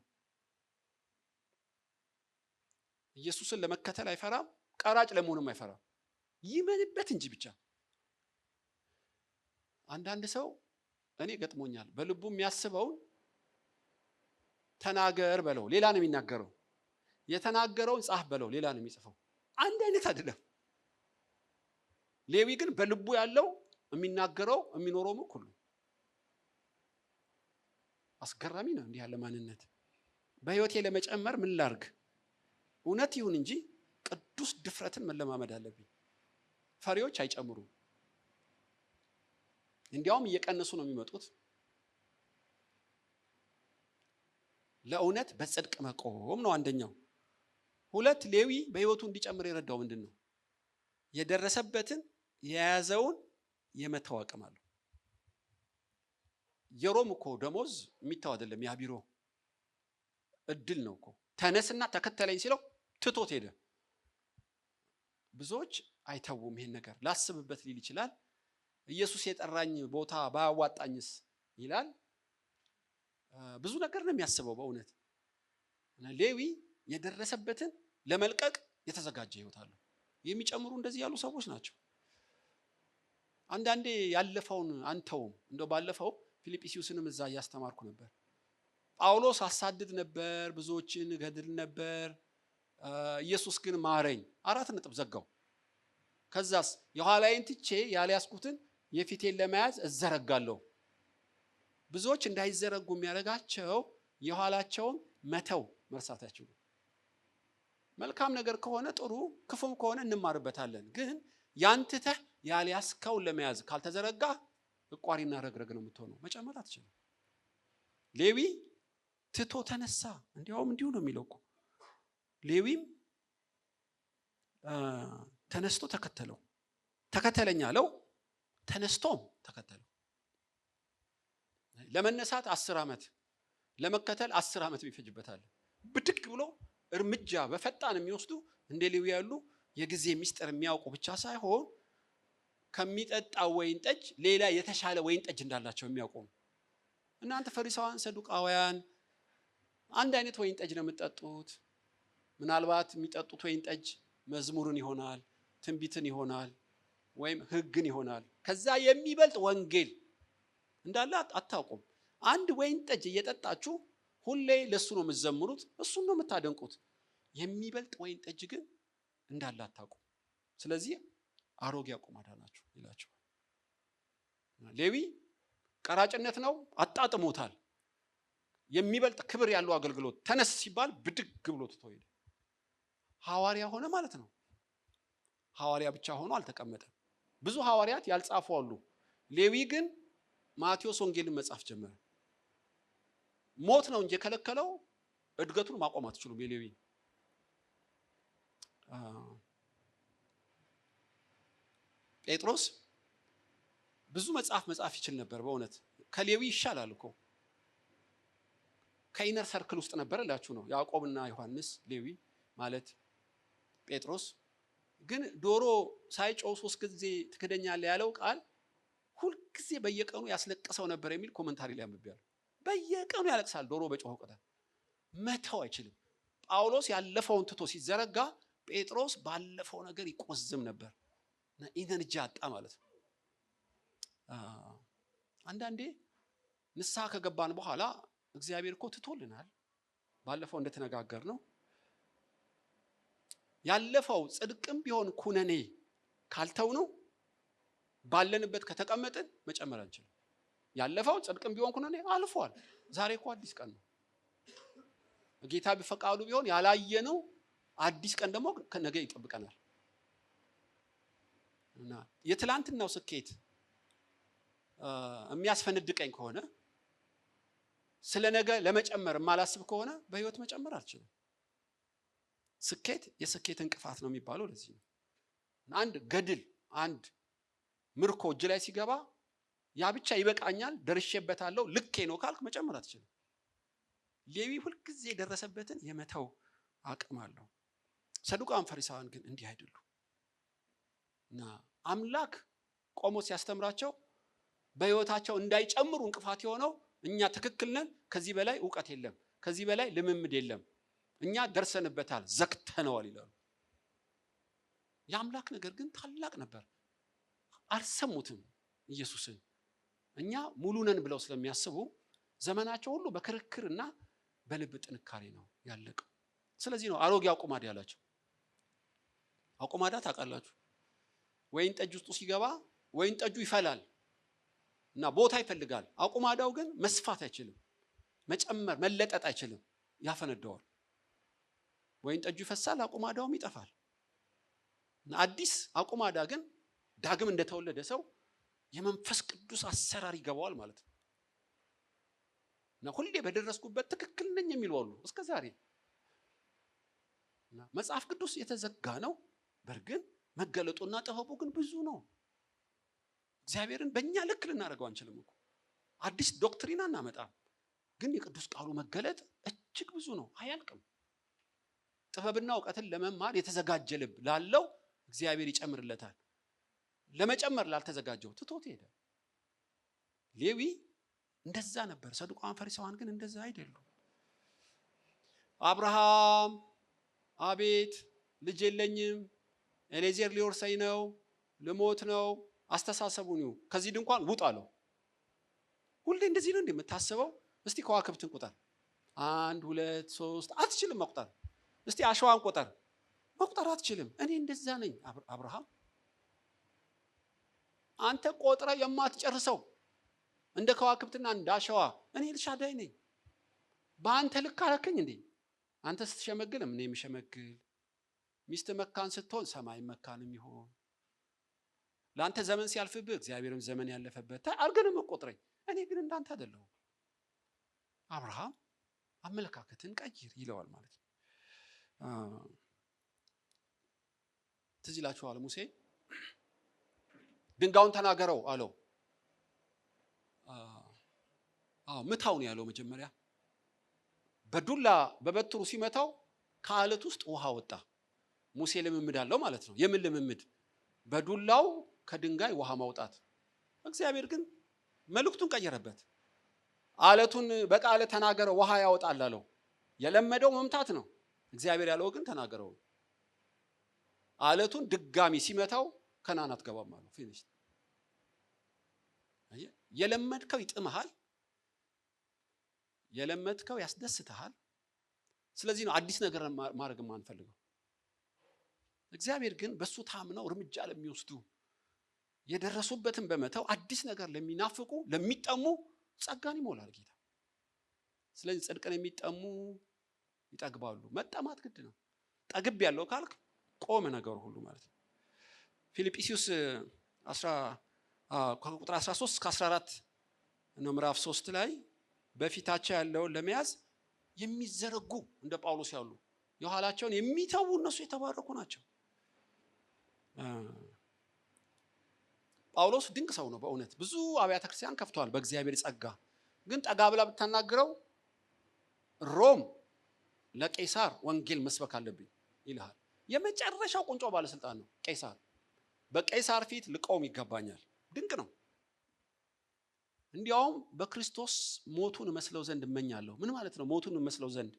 ኢየሱስን ለመከተል አይፈራም። ቀራጭ ለመሆንም አይፈራም። ይመንበት እንጂ ብቻ። አንዳንድ ሰው እኔ ገጥሞኛል፣ በልቡ የሚያስበውን ተናገር በለው ሌላ ነው የሚናገረው፣ የተናገረውን ጻፍ በለው ሌላ ነው የሚጽፈው። አንድ አይነት አይደለም። ሌዊ ግን በልቡ ያለው የሚናገረው የሚኖረውም እኩል ነው። አስገራሚ ነው እንዲህ ያለ ማንነት። በህይወቴ ለመጨመር ምን ላርግ? እውነት ይሁን እንጂ ቅዱስ ድፍረትን መለማመድ አለብኝ። ፈሪዎች አይጨምሩም፣ እንዲያውም እየቀነሱ ነው የሚመጡት። ለእውነት በጽድቅ መቆም ነው አንደኛው። ሁለት ሌዊ በህይወቱ እንዲጨምር የረዳው ምንድን ነው? የደረሰበትን የያዘውን የመተው አቅም አለው። የሮም እኮ ደሞዝ የሚተው አይደለም። ያ ቢሮ እድል ነው እኮ። ተነስና ተከተለኝ ሲለው ትቶት ሄደ። ብዙዎች አይተውም ይሄን ነገር። ላስብበት ሊል ይችላል። ኢየሱስ የጠራኝ ቦታ ባያዋጣኝስ ይላል። ብዙ ነገር ነው የሚያስበው በእውነት። ሌዊ የደረሰበትን ለመልቀቅ የተዘጋጀ ህይወት አለው። የሚጨምሩ እንደዚህ ያሉ ሰዎች ናቸው። አንዳንዴ ያለፈውን አንተውም። እንደው ባለፈው ፊልጵስዩስንም እዛ እያስተማርኩ ነበር። ጳውሎስ አሳድድ ነበር፣ ብዙዎችን ገድል ነበር። ኢየሱስ ግን ማረኝ። 4 ነጥብ ዘጋው። ከዛስ የኋላዬን ትቼ ያልያዝኩትን የፊቴን ለመያዝ እዘረጋለሁ። ብዙዎች እንዳይዘረጉ የሚያደርጋቸው የኋላቸውን መተው መርሳታቸው ነው። መልካም ነገር ከሆነ ጥሩ፣ ክፉም ከሆነ እንማርበታለን። ግን ያንተህ ያልያዝከውን ለመያዝ ካልተዘረጋ እቋሪና ረግረግ ነው የምትሆነው። መጨመር አትችልም። ሌዊ ትቶ ተነሳ። እንዲያውም እንዲሁ ነው የሚለው እኮ። ሌዊም ተነስቶ ተከተለው። ተከተለኝ አለው፣ ተነስቶም ተከተለው። ለመነሳት 10 ዓመት፣ ለመከተል 10 ዓመት ይፈጅበታል። ብድግ ብሎ እርምጃ በፈጣን የሚወስዱ እንደ ሌዊ ያሉ የጊዜ ሚስጥር የሚያውቁ ብቻ ሳይሆን ከሚጠጣው ወይን ጠጅ ሌላ የተሻለ ወይን ጠጅ እንዳላቸው የሚያውቁ። እናንተ ፈሪሳውያን፣ ሰዱቃውያን አንድ አይነት ወይን ጠጅ ነው የምትጠጡት። ምናልባት የሚጠጡት ወይን ጠጅ መዝሙርን ይሆናል፣ ትንቢትን ይሆናል፣ ወይም ሕግን ይሆናል። ከዛ የሚበልጥ ወንጌል እንዳለ አታውቁም። አንድ ወይን ጠጅ እየጠጣችሁ ሁሌ ለሱ ነው የምትዘምሩት፣ እሱን ነው የምታደንቁት። የሚበልጥ ወይን ጠጅ ግን እንዳለ አታውቁም። ስለዚህ አሮጌ አቁማዳ ናችሁ ይላቸዋል። ሌዊ ቀራጭነት ነው፣ አጣጥሞታል። የሚበልጥ ክብር ያለው አገልግሎት ተነስ ሲባል ብድግ ብሎ ትቶ ሄደ። ሐዋርያ ሆነ ማለት ነው። ሐዋርያ ብቻ ሆኖ አልተቀመጠም። ብዙ ሐዋርያት ያልጻፉ አሉ። ሌዊ ግን ማቴዎስ ወንጌልን መጻፍ ጀመረ። ሞት ነው እንጂ የከለከለው እድገቱን ማቆም አትችሉም። የሌዊ ጴጥሮስ ብዙ መጽሐፍ ይችል ነበር። በእውነት ከሌዊ ይሻላል እኮ። ከኢነር ሰርክል ውስጥ ነበር እላችሁ ነው። ያዕቆብና ዮሐንስ፣ ሌዊ ማለት ጴጥሮስ። ግን ዶሮ ሳይጮህ 3 ጊዜ ትክደኛለህ ያለው ቃል ሁልጊዜ በየቀኑ ያስለቅሰው ነበር የሚል ኮመንታሪ ላይ አንብቤያለሁ። በየቀኑ ያለቅሳል ዶሮ በጮኸው ቁጥር። መተው አይችልም። ጳውሎስ ያለፈውን ትቶ ሲዘረጋ፣ ጴጥሮስ ባለፈው ነገር ይቆዝም ነበር እና ኢነርጂ አጣ ማለት ነው። አንዳንዴ ንስሐ ከገባን በኋላ እግዚአብሔር እኮ ትቶልናል። ባለፈው እንደተነጋገር ነው ያለፈው ጽድቅም ቢሆን ኩነኔ ካልተው ነው ባለንበት ከተቀመጥን መጨመር አንችልም። ያለፈው ጽድቅም ቢሆን ኩነኔ አልፏል። ዛሬ እኮ አዲስ ቀን ነው። ጌታ ቢፈቃዱ ቢሆን ያላየነው አዲስ ቀን ደግሞ ነገ ይጠብቀናል። እና የትላንትናው ስኬት የሚያስፈነድቀኝ ከሆነ ስለ ነገ ለመጨመር የማላስብ ከሆነ በህይወት መጨመር አልችልም። ስኬት የስኬት እንቅፋት ነው የሚባለው ለዚህ ነው። አንድ ገድል፣ አንድ ምርኮ እጅ ላይ ሲገባ ያ ብቻ ይበቃኛል፣ ደርሼበታለሁ፣ ልኬ ነው ካልክ መጨመር አትችልም። ሌዊ ሁልጊዜ የደረሰበትን የመተው አቅም አለው። ሰዱቃን ፈሪሳውያን ግን እንዲህ አይደሉም። እና አምላክ ቆሞ ሲያስተምራቸው በህይወታቸው እንዳይጨምሩ እንቅፋት የሆነው እኛ ትክክል ነን፣ ከዚህ በላይ እውቀት የለም፣ ከዚህ በላይ ልምምድ የለም፣ እኛ ደርሰንበታል፣ ዘግተነዋል ይላሉ። የአምላክ ነገር ግን ታላቅ ነበር። አልሰሙትም ኢየሱስን። እኛ ሙሉ ነን ብለው ስለሚያስቡ ዘመናቸው ሁሉ በክርክርና በልብ ጥንካሬ ነው ያለቀው። ስለዚህ ነው አሮጌ አቁማዳ ያላቸው። አቁማዳ ታውቃላችሁ፣ ወይን ጠጅ ውስጡ ሲገባ ወይን ጠጁ ይፈላል እና ቦታ ይፈልጋል። አቁማዳው ግን መስፋት አይችልም፣ መጨመር መለጠጥ አይችልም፣ ያፈነደዋል። ወይን ጠጁ ይፈሳል፣ አቁማዳውም ይጠፋል። እና አዲስ አቁማዳ ግን ዳግም እንደተወለደ ሰው የመንፈስ ቅዱስ አሰራር ይገባዋል ማለት ነው። እና ሁሌ በደረስኩበት ትክክል ነኝ የሚሉ አሉ እስከ ዛሬ። እና መጽሐፍ ቅዱስ የተዘጋ ነው፣ በርግጥ መገለጡና ጥበቡ ግን ብዙ ነው። እግዚአብሔርን በእኛ ልክ ልናደርገው አንችልም እኮ። አዲስ ዶክትሪና እናመጣም፣ ግን የቅዱስ ቃሉ መገለጥ እጅግ ብዙ ነው፣ አያልቅም። ጥበብና እውቀትን ለመማር የተዘጋጀ ልብ ላለው እግዚአብሔር ይጨምርለታል። ለመጨመር ላልተዘጋጀው ትቶት ይሄዳል። ሌዊ እንደዛ ነበር፣ ሰዱቃን ፈሪሳውያን ግን እንደዛ አይደሉም። አብርሃም አቤት ልጅ የለኝም፣ ኤሌዜር ሊወርሰኝ ነው፣ ልሞት ነው፣ አስተሳሰቡን ይሁ ከዚህ ድንኳን ውጣ አለው። ሁሌ እንደዚህ ነው እንደምታስበው? እስቲ ከዋክብትን ቁጠር፣ 1 2 3 አትችልም መቁጠር። እስቲ አሸዋን ቁጠር፣ መቁጠር አትችልም። እኔ እንደዛ ነኝ። አብርሃም አንተ ቆጥረ የማትጨርሰው እንደ ከዋክብትና እንደ አሸዋ እኔ ኤልሻዳይ ነኝ። በአንተ ልክ አረከኝ እንዴ? አንተ ስትሸመግልም እኔ የምሸመግል፣ ሚስት መካን ስትሆን ሰማይ መካንም ይሆን፣ ለአንተ ዘመን ሲያልፍብህ እግዚአብሔርም ዘመን ያለፈበት አድርገህ መቆጥረኝ። እኔ ግን እንዳንተ አይደለሁም። አብርሃም አመለካከትን ቀይር ይለዋል ማለት ነው። ትዝ ይላችኋል ሙሴ ድንጋዩን ተናገረው አለው። ምታው ነው ያለው። መጀመሪያ በዱላ በበትሩ ሲመታው ከአለት ውስጥ ውሃ ወጣ። ሙሴ ልምምድ አለው ማለት ነው። የምን ልምምድ? በዱላው ከድንጋይ ውሃ ማውጣት። እግዚአብሔር ግን መልእክቱን ቀየረበት። አለቱን በቃለ ተናገረው ውሃ ያወጣል አለው። የለመደው መምታት ነው። እግዚአብሔር ያለው ግን ተናገረው። አለቱን ድጋሚ ሲመታው ከናን አትገባም አለው። ፊኒሽ። የለመድከው ይጥምሃል፣ የለመድከው ያስደስትሃል። ስለዚህ ነው አዲስ ነገር ማድረግ የማንፈልገው። እግዚአብሔር ግን በሱ ታምነው እርምጃ ለሚወስዱ የደረሱበትን በመተው አዲስ ነገር ለሚናፍቁ ለሚጠሙ ጸጋን ይሞላል ጌታ። ስለዚህ ጽድቅን የሚጠሙ ይጠግባሉ። መጠማት ግድ ነው። ጠግብ ያለው ካልክ ቆመ ነገሩ ሁሉ ማለት ነው። ፊልጵስዩስ ቁጥር 13 እስከ 14 ነው ምዕራፍ 3 ላይ በፊታቸው ያለውን ለመያዝ የሚዘረጉ እንደ ጳውሎስ ያሉ የኋላቸውን የሚተዉ እነሱ የተባረኩ ናቸው። ጳውሎስ ድንቅ ሰው ነው በእውነት። ብዙ አብያተ ክርስቲያን ከፍተዋል በእግዚአብሔር ጸጋ። ግን ጠጋ ብላ ብታናግረው ሮም ለቄሳር ወንጌል መስበክ አለብኝ ይልሃል። የመጨረሻው ቁንጮ ባለስልጣን ነው ቄሳር። በቄሳር ፊት ልቆም ይገባኛል። ድንቅ ነው። እንዲያውም በክርስቶስ ሞቱን መስለው ዘንድ እመኛለሁ። ምን ማለት ነው ሞቱን መስለው ዘንድ?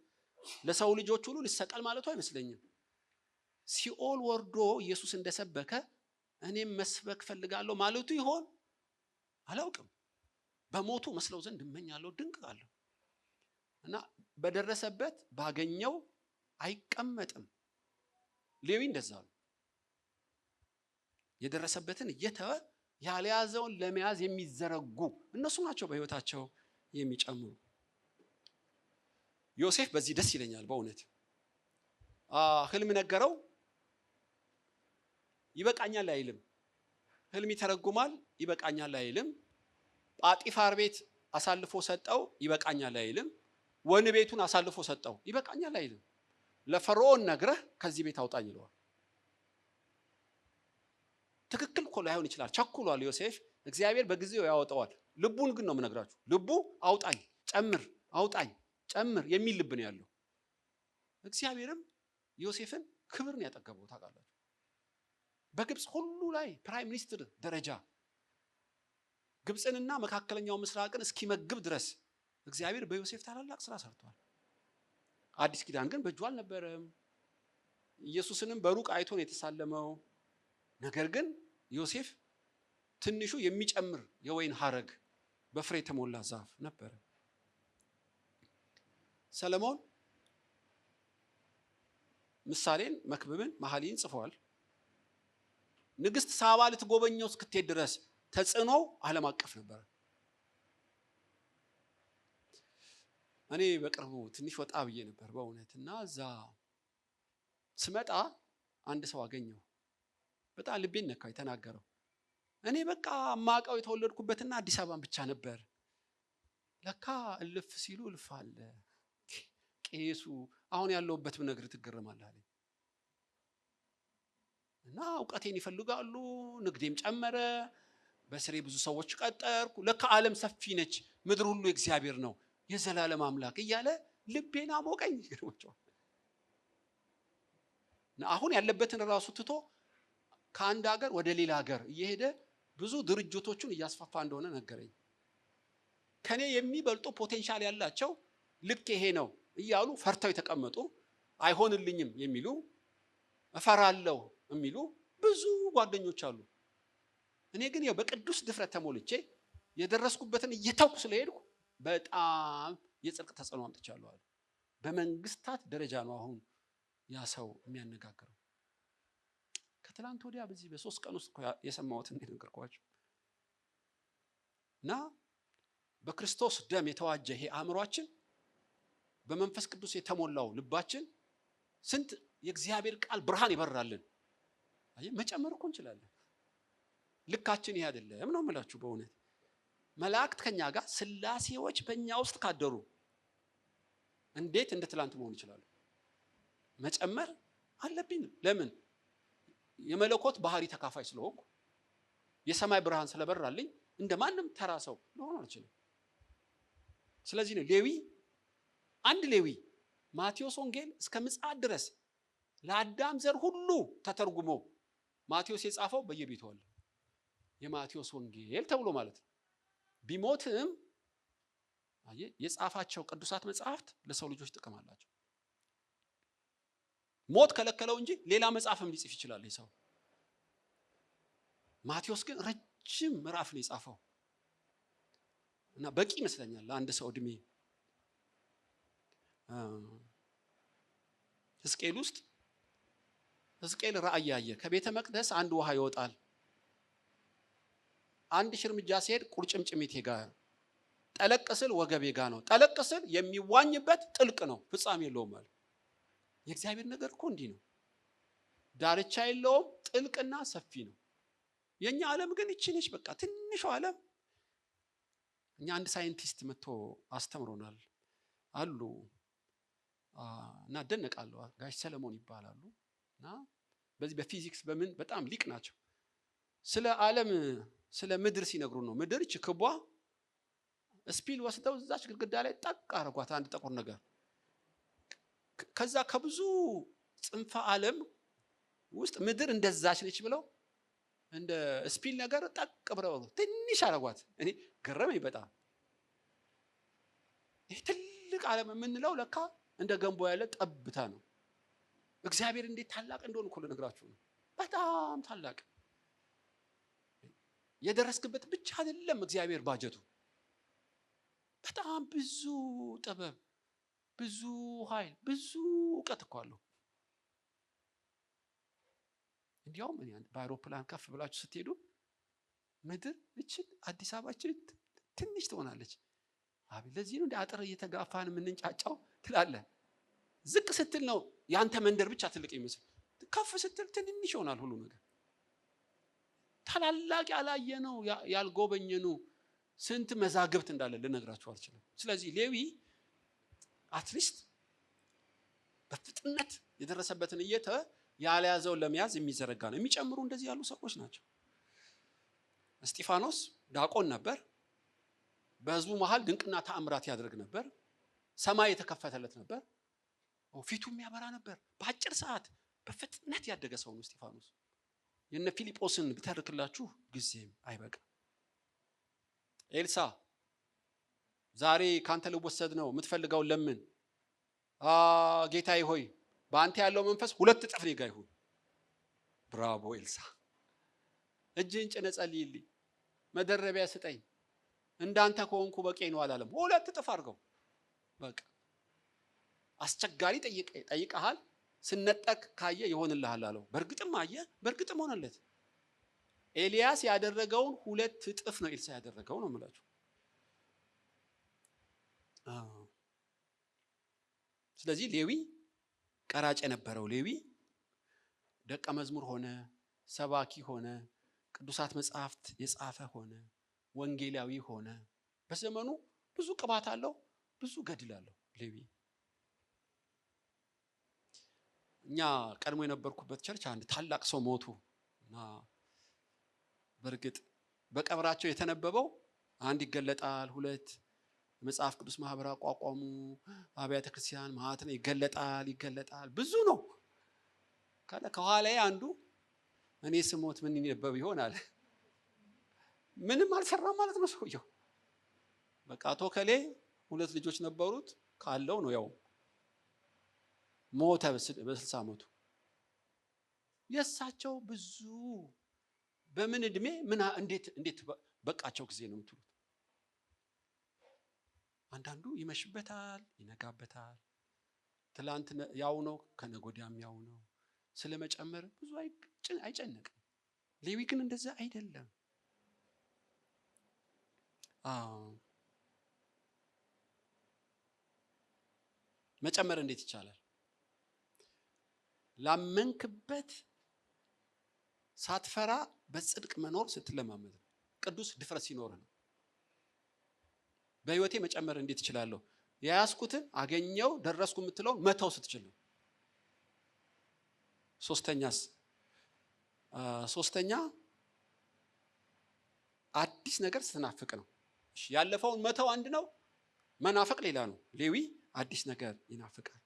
ለሰው ልጆች ሁሉ ሊሰቀል ማለቱ አይመስለኝም። ሲኦል ወርዶ ኢየሱስ እንደሰበከ እኔም መስበክ ፈልጋለሁ ማለቱ ይሆን አላውቅም። በሞቱ መስለው ዘንድ እመኛለሁ። ድንቅ አለው እና በደረሰበት ባገኘው አይቀመጥም። ሌዊ እንደዛ ነው። የደረሰበትን እየተወ ያልያዘውን ለመያዝ የሚዘረጉ እነሱ ናቸው በህይወታቸው የሚጨምሩ። ዮሴፍ በዚህ ደስ ይለኛል በእውነት። ህልም ነገረው፣ ይበቃኛል አይልም። ህልም ይተረጉማል፣ ይበቃኛል አይልም። ጳጢፋር ቤት አሳልፎ ሰጠው፣ ይበቃኛል አይልም። ወህኒ ቤቱን አሳልፎ ሰጠው፣ ይበቃኛል አይልም። ለፈርዖን ነግረህ ከዚህ ቤት አውጣኝ ይለዋል። ትክክል እኮ ላይሆን ይችላል፣ ቸኩሏል ዮሴፍ። እግዚአብሔር በጊዜው ያወጣዋል። ልቡን ግን ነው የምነግራችሁ። ልቡ አውጣኝ፣ ጨምር፣ አውጣኝ፣ ጨምር የሚል ልብ ነው ያለው። እግዚአብሔርም ዮሴፍን ክብርን ያጠገበው ታውቃላችሁ። በግብፅ ሁሉ ላይ ፕራይም ሚኒስትር ደረጃ ግብፅንና መካከለኛው ምስራቅን እስኪመግብ ድረስ እግዚአብሔር በዮሴፍ ታላላቅ ስራ ሰርቷል። አዲስ ኪዳን ግን በእጁ አልነበረም። ኢየሱስንም በሩቅ አይቶ ነው የተሳለመው። ነገር ግን ዮሴፍ ትንሹ የሚጨምር የወይን ሐረግ በፍሬ የተሞላ ዛፍ ነበረ። ሰለሞን ምሳሌን፣ መክብብን፣ መኃልይን ጽፏል። ንግስት ሳባ ልትጎበኘው እስክትሄድ ድረስ ተጽዕኖ ዓለም አቀፍ ነበር። እኔ በቅርቡ ትንሽ ወጣ ብዬ ነበር በእውነትና እዛ ስመጣ አንድ ሰው አገኘው። በጣም ልቤን ነካው የተናገረው። እኔ በቃ ማቀው የተወለድኩበትና አዲስ አበባን ብቻ ነበር። ለካ እልፍ ሲሉ እልፍ አለ። ቄሱ አሁን ያለውበት ብነግርህ ትገረማለህ አለኝ። እና እውቀቴን ይፈልጋሉ፣ ንግዴም ጨመረ፣ በስሬ ብዙ ሰዎች ቀጠርኩ። ለካ ዓለም ሰፊ ነች፣ ምድር ሁሉ የእግዚአብሔር ነው፣ የዘላለም አምላክ እያለ ልቤን አሞቀኝ። ይገርማቸዋል። እና አሁን ያለበትን ራሱ ትቶ ከአንድ ሀገር ወደ ሌላ ሀገር እየሄደ ብዙ ድርጅቶቹን እያስፋፋ እንደሆነ ነገረኝ። ከኔ የሚበልጡ ፖቴንሻል ያላቸው ልክ ይሄ ነው እያሉ ፈርተው የተቀመጡ አይሆንልኝም የሚሉ እፈራለሁ የሚሉ ብዙ ጓደኞች አሉ። እኔ ግን ያው በቅዱስ ድፍረት ተሞልቼ የደረስኩበትን እየታውኩ ስለሄድኩ በጣም የጽድቅ ተጽዕኖ አምጥቻለሁ አለ። በመንግስታት ደረጃ ነው አሁን ያ ሰው የሚያነጋግረው። ከትላንት ወዲያ በዚህ በ3 ቀን ውስጥ የሰማሁትን ነገርኳችሁ። እና በክርስቶስ ደም የተዋጀ ይሄ አእምሯችን፣ በመንፈስ ቅዱስ የተሞላው ልባችን ስንት የእግዚአብሔር ቃል ብርሃን ይበራልን። መጨመር እኮ እንችላለን። ልካችን ይሄ አይደለም ነው የምላችሁ በእውነት። መላእክት ከኛ ጋር ስላሴዎች በእኛ ውስጥ ካደሩ እንዴት እንደ ትላንት መሆን ይችላሉ? መጨመር አለብኝ። ለምን? የመለኮት ባህሪ ተካፋይ ስለሆንኩ፣ የሰማይ ብርሃን ስለበራልኝ እንደማንም ተራ ሰው ልሆን አልችልም። ስለዚህ ነው ሌዊ አንድ ሌዊ ማቴዎስ ወንጌል እስከ ምጽአት ድረስ ለአዳም ዘር ሁሉ ተተርጉሞ ማቴዎስ የጻፈው በየቤቱ አለ። የማቴዎስ ወንጌል ተብሎ ማለት ነው። ቢሞትም የጻፋቸው ቅዱሳት መጽሐፍት ለሰው ልጆች ጥቅም አላቸው። ሞት ከለከለው እንጂ ሌላ መጽሐፍም ሊጽፍ ይችላል ሰው። ማቴዎስ ግን ረጅም ምዕራፍ ነው የጻፈው እና በቂ ይመስለኛል ለአንድ ሰው እድሜ። ሕዝቅኤል ውስጥ ሕዝቅኤል ራእይ ያየ ከቤተ መቅደስ አንድ ውሃ ይወጣል። አንድ ሺህ እርምጃ ሲሄድ ቁርጭምጭሚቴ ጋር፣ ጠለቅ ስል ወገቤ ጋር ነው። ጠለቅ ስል የሚዋኝበት ጥልቅ ነው፣ ፍጻሜ የለውም ማለት። የእግዚአብሔር ነገር እኮ እንዲህ ነው። ዳርቻ የለውም፣ ጥልቅና ሰፊ ነው። የኛ ዓለም ግን ይቺ ነች፣ በቃ ትንሿ ዓለም። እኛ አንድ ሳይንቲስት መጥቶ አስተምሮናል አሉ እና ደነቃለሁ። ጋሽ ሰለሞን ይባላሉ እና በዚህ በፊዚክስ በምን በጣም ሊቅ ናቸው። ስለ ዓለም ስለ ምድር ሲነግሩ ነው። ምድር እቺ ክቧ ስፒል ወስደው እዛች ግድግዳ ላይ ጠቅ አረጓት፣ አንድ ጥቁር ነገር። ከዛ ከብዙ ጽንፈ ዓለም ውስጥ ምድር እንደዛች ነች ብለው እንደ ስፒል ነገር ጠቅ ብለው ትንሽ አረጓት። እኔ ገረመኝ በጣም። ይሄ ትልቅ ዓለም የምንለው ለካ እንደ ገንቦ ያለ ጠብታ ነው። እግዚአብሔር እንዴት ታላቅ እንደሆነ እኮ ልነግራችሁ ነው። በጣም ታላቅ። የደረስክበት ብቻ አይደለም እግዚአብሔር ባጀቱ። በጣም ብዙ ጥበብ፣ ብዙ ኃይል፣ ብዙ እውቀት እኮ አለው። እንዲያውም እኔ በአውሮፕላን ከፍ ብላችሁ ስትሄዱ ምድር እችን አዲስ አበባችን ትንሽ ትሆናለች። አቤት ለዚህ ነው እንደ አጥር እየተጋፋን የምንንጫጫው ትላለህ። ዝቅ ስትል ነው ያንተ መንደር ብቻ ትልቅ ይመስል፣ ከፍ ስትል ትንሽ ይሆናል ሁሉ ነገር። ታላላቅ ያላየነው ያልጎበኘነው ስንት መዛግብት እንዳለ ልነግራችሁ አልችልም። ስለዚህ ሌዊ አትሊስት በፍጥነት የደረሰበትን ያልያዘውን ለመያዝ የሚዘረጋ ነው። የሚጨምሩ እንደዚህ ያሉ ሰዎች ናቸው። እስጢፋኖስ ዲያቆን ነበር። በሕዝቡ መሃል ድንቅና ተአምራት ያደርግ ነበር። ሰማይ የተከፈተለት ነበር። ፊቱ የሚያበራ ነበር። በአጭር ሰዓት በፍጥነት ያደገ ሰው ነው እስጢፋኖስ። የነ ፊልጶስን ብተርክላችሁ ጊዜም አይበቃም። ኤልሳ ዛሬ ካንተ ልወሰድ ነው፣ የምትፈልገውን ለምን። ጌታዬ ሆይ በአንተ ያለው መንፈስ 2 እጥፍ እኔ ጋር ይሁን። ብራቮ ኤልሳ። እጅህን ጭነህ ጸልይልኝ፣ መደረቢያ ስጠኝ፣ እንዳንተ ከሆንኩ በቂ ነው አላለም። 2 እጥፍ አድርገው። በቃ አስቸጋሪ ጠይቀሃል፣ ስነጠቅ ካየ ይሆንልሃል አለው። በእርግጥም አየ፣ በእርግጥም ሆነለት። ኤልያስ ያደረገውን 2 እጥፍ ነው ኤልሳ ያደረገው ነው የምላችሁ። ስለዚህ ሌዊ ቀራጭ የነበረው ሌዊ ደቀ መዝሙር ሆነ፣ ሰባኪ ሆነ፣ ቅዱሳት መጻሕፍት የጻፈ ሆነ፣ ወንጌላዊ ሆነ። በዘመኑ ብዙ ቅባት አለው፣ ብዙ ገድል አለው ሌዊ። እኛ ቀድሞ የነበርኩበት ቸርች አንድ ታላቅ ሰው ሞቱ እና በርግጥ በቀብራቸው የተነበበው 1 ይገለጣል፣ 2 መጽሐፍ ቅዱስ ማህበር አቋቋሙ፣ አብያተ ክርስቲያን ማለት ነው ይገለጣል ብዙ ነው። ከኋላዬ አንዱ እኔ ስሞት ምን ይነበብ ይሆናል? ምንም አልሰራም ማለት ነው ሰውየው። በቃ አቶ ከሌ 2 ልጆች ነበሩት ካለው ነው ያው ሞተ በ60 ዓመቱ። የሳቸው ብዙ በምን እድሜ ምን እንዴት በቃቸው ጊዜ ነው የምትሉት? አንዳንዱ ይመሽበታል፣ ይነጋበታል። ትላንት ያው ነው፣ ከነገ ወዲያም ያው ነው። ስለመጨመር ብዙ አይጨነቅም። ሌዊ ግን እንደዛ አይደለም። መጨመር እንዴት ይቻላል? ላመንክበት ሳትፈራ በጽድቅ መኖር ስትለማመድ ነው። ቅዱስ ድፍረት ሲኖር ነው። በህይወቴ መጨመር እንዴት እችላለሁ? የያዝኩትን አገኘው ደረስኩ የምትለው መተው ስትችል ነው። ሶስተኛ አዲስ ነገር ስትናፍቅ ነው። እሺ ያለፈውን መተው አንድ ነው፣ መናፈቅ ሌላ ነው። ሌዊ አዲስ ነገር ይናፍቃል።